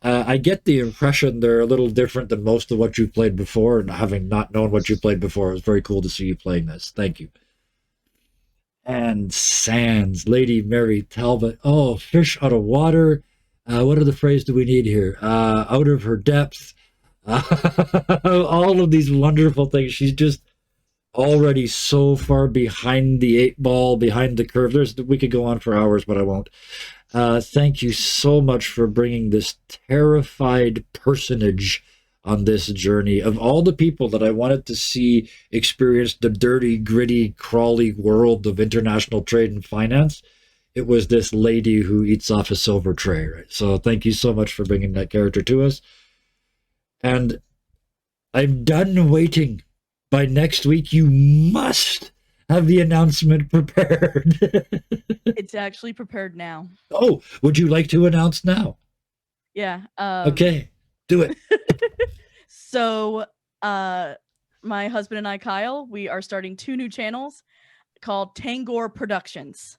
I get the impression they're a little different than most of what you've played before, and having not known what you played before, it was very cool to see you playing this. Thank you. And Sans, Lady Mary Talbot. Oh, fish out of water. What other phrase do we need here? Out of her depth. All of these wonderful things. She's just already so far behind the 8 ball, behind the curve. We could go on for hours, but I won't. Thank you so much for bringing this terrified personage on this journey. Of all the people that I wanted to see experience the dirty, gritty, crawly world of international trade and finance, it was this lady who eats off a silver tray, right? So thank you so much for bringing that character to us. And I'm done waiting. By next week, you must have the announcement prepared. It's actually prepared now. Oh, would you like to announce now? Yeah. Okay, do it. So, my husband and I, Kyle, we are starting 2 new channels called Tangor Productions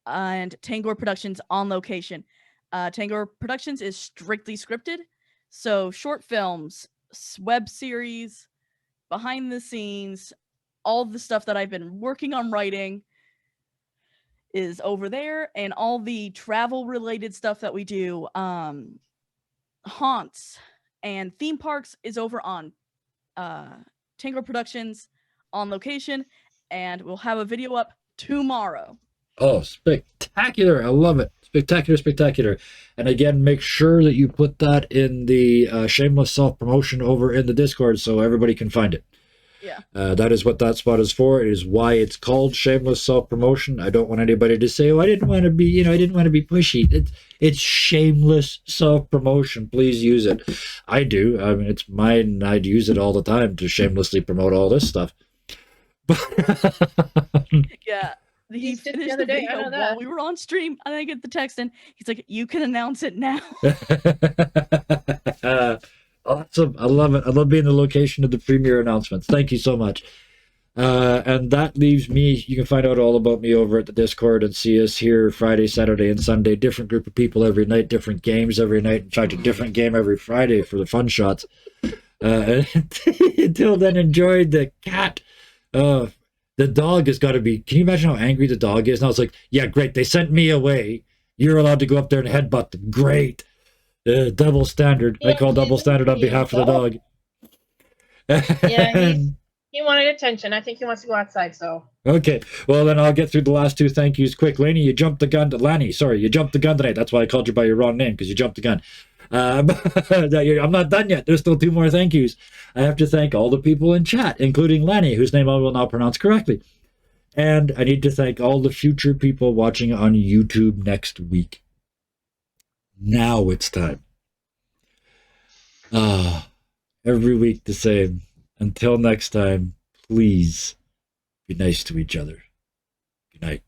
and Tangor Productions on Location. Tangor Productions is strictly scripted, so short films, web series, behind the scenes, all the stuff that I've been working on writing is over there, and all the travel related stuff that we do, haunts and theme parks, is over on Tangor Productions on Location, and we'll have a video up tomorrow. Oh, spectacular. I love it. Spectacular. And again, make sure that you put that in the shameless self-promotion over in the Discord so everybody can find it. Yeah. That is what that spot is for. It is why it's called shameless self-promotion. I don't want anybody to say, oh, I didn't want to be pushy. It's shameless self-promotion. Please use it. I do. I mean, it's mine. I'd use it all the time to shamelessly promote all this stuff. Yeah. He did finished the other the day, I video know that. while we were on stream, and I get the text, and he's like, "You can announce it now." Awesome. I love it. I love being the location of the premiere announcements. Thank you so much. And that leaves me. You can find out all about me over at the Discord and see us here Friday, Saturday, and Sunday. Different group of people every night, different games every night. In fact, a different game every Friday for the fun shots. Until then, enjoy the cat. The dog has got to be. Can you imagine how angry the dog is? And I was like, yeah, great. They sent me away. You're allowed to go up there and headbutt them. Great. Double standard. I call double standard on behalf of the dog. Yeah, He wanted attention. I think he wants to go outside, so. Okay, well then I'll get through the last two thank yous quick. Lanny, you jumped the gun. Lanny, sorry, you jumped the gun tonight. That's why I called you by your wrong name, because you jumped the gun. I'm not done yet. There's still two more thank yous. I have to thank all the people in chat, including Lanny, whose name I will now pronounce correctly. And I need to thank all the future people watching on YouTube next week. Now it's time. Every week the same. Until next time, please be nice to each other. Good night.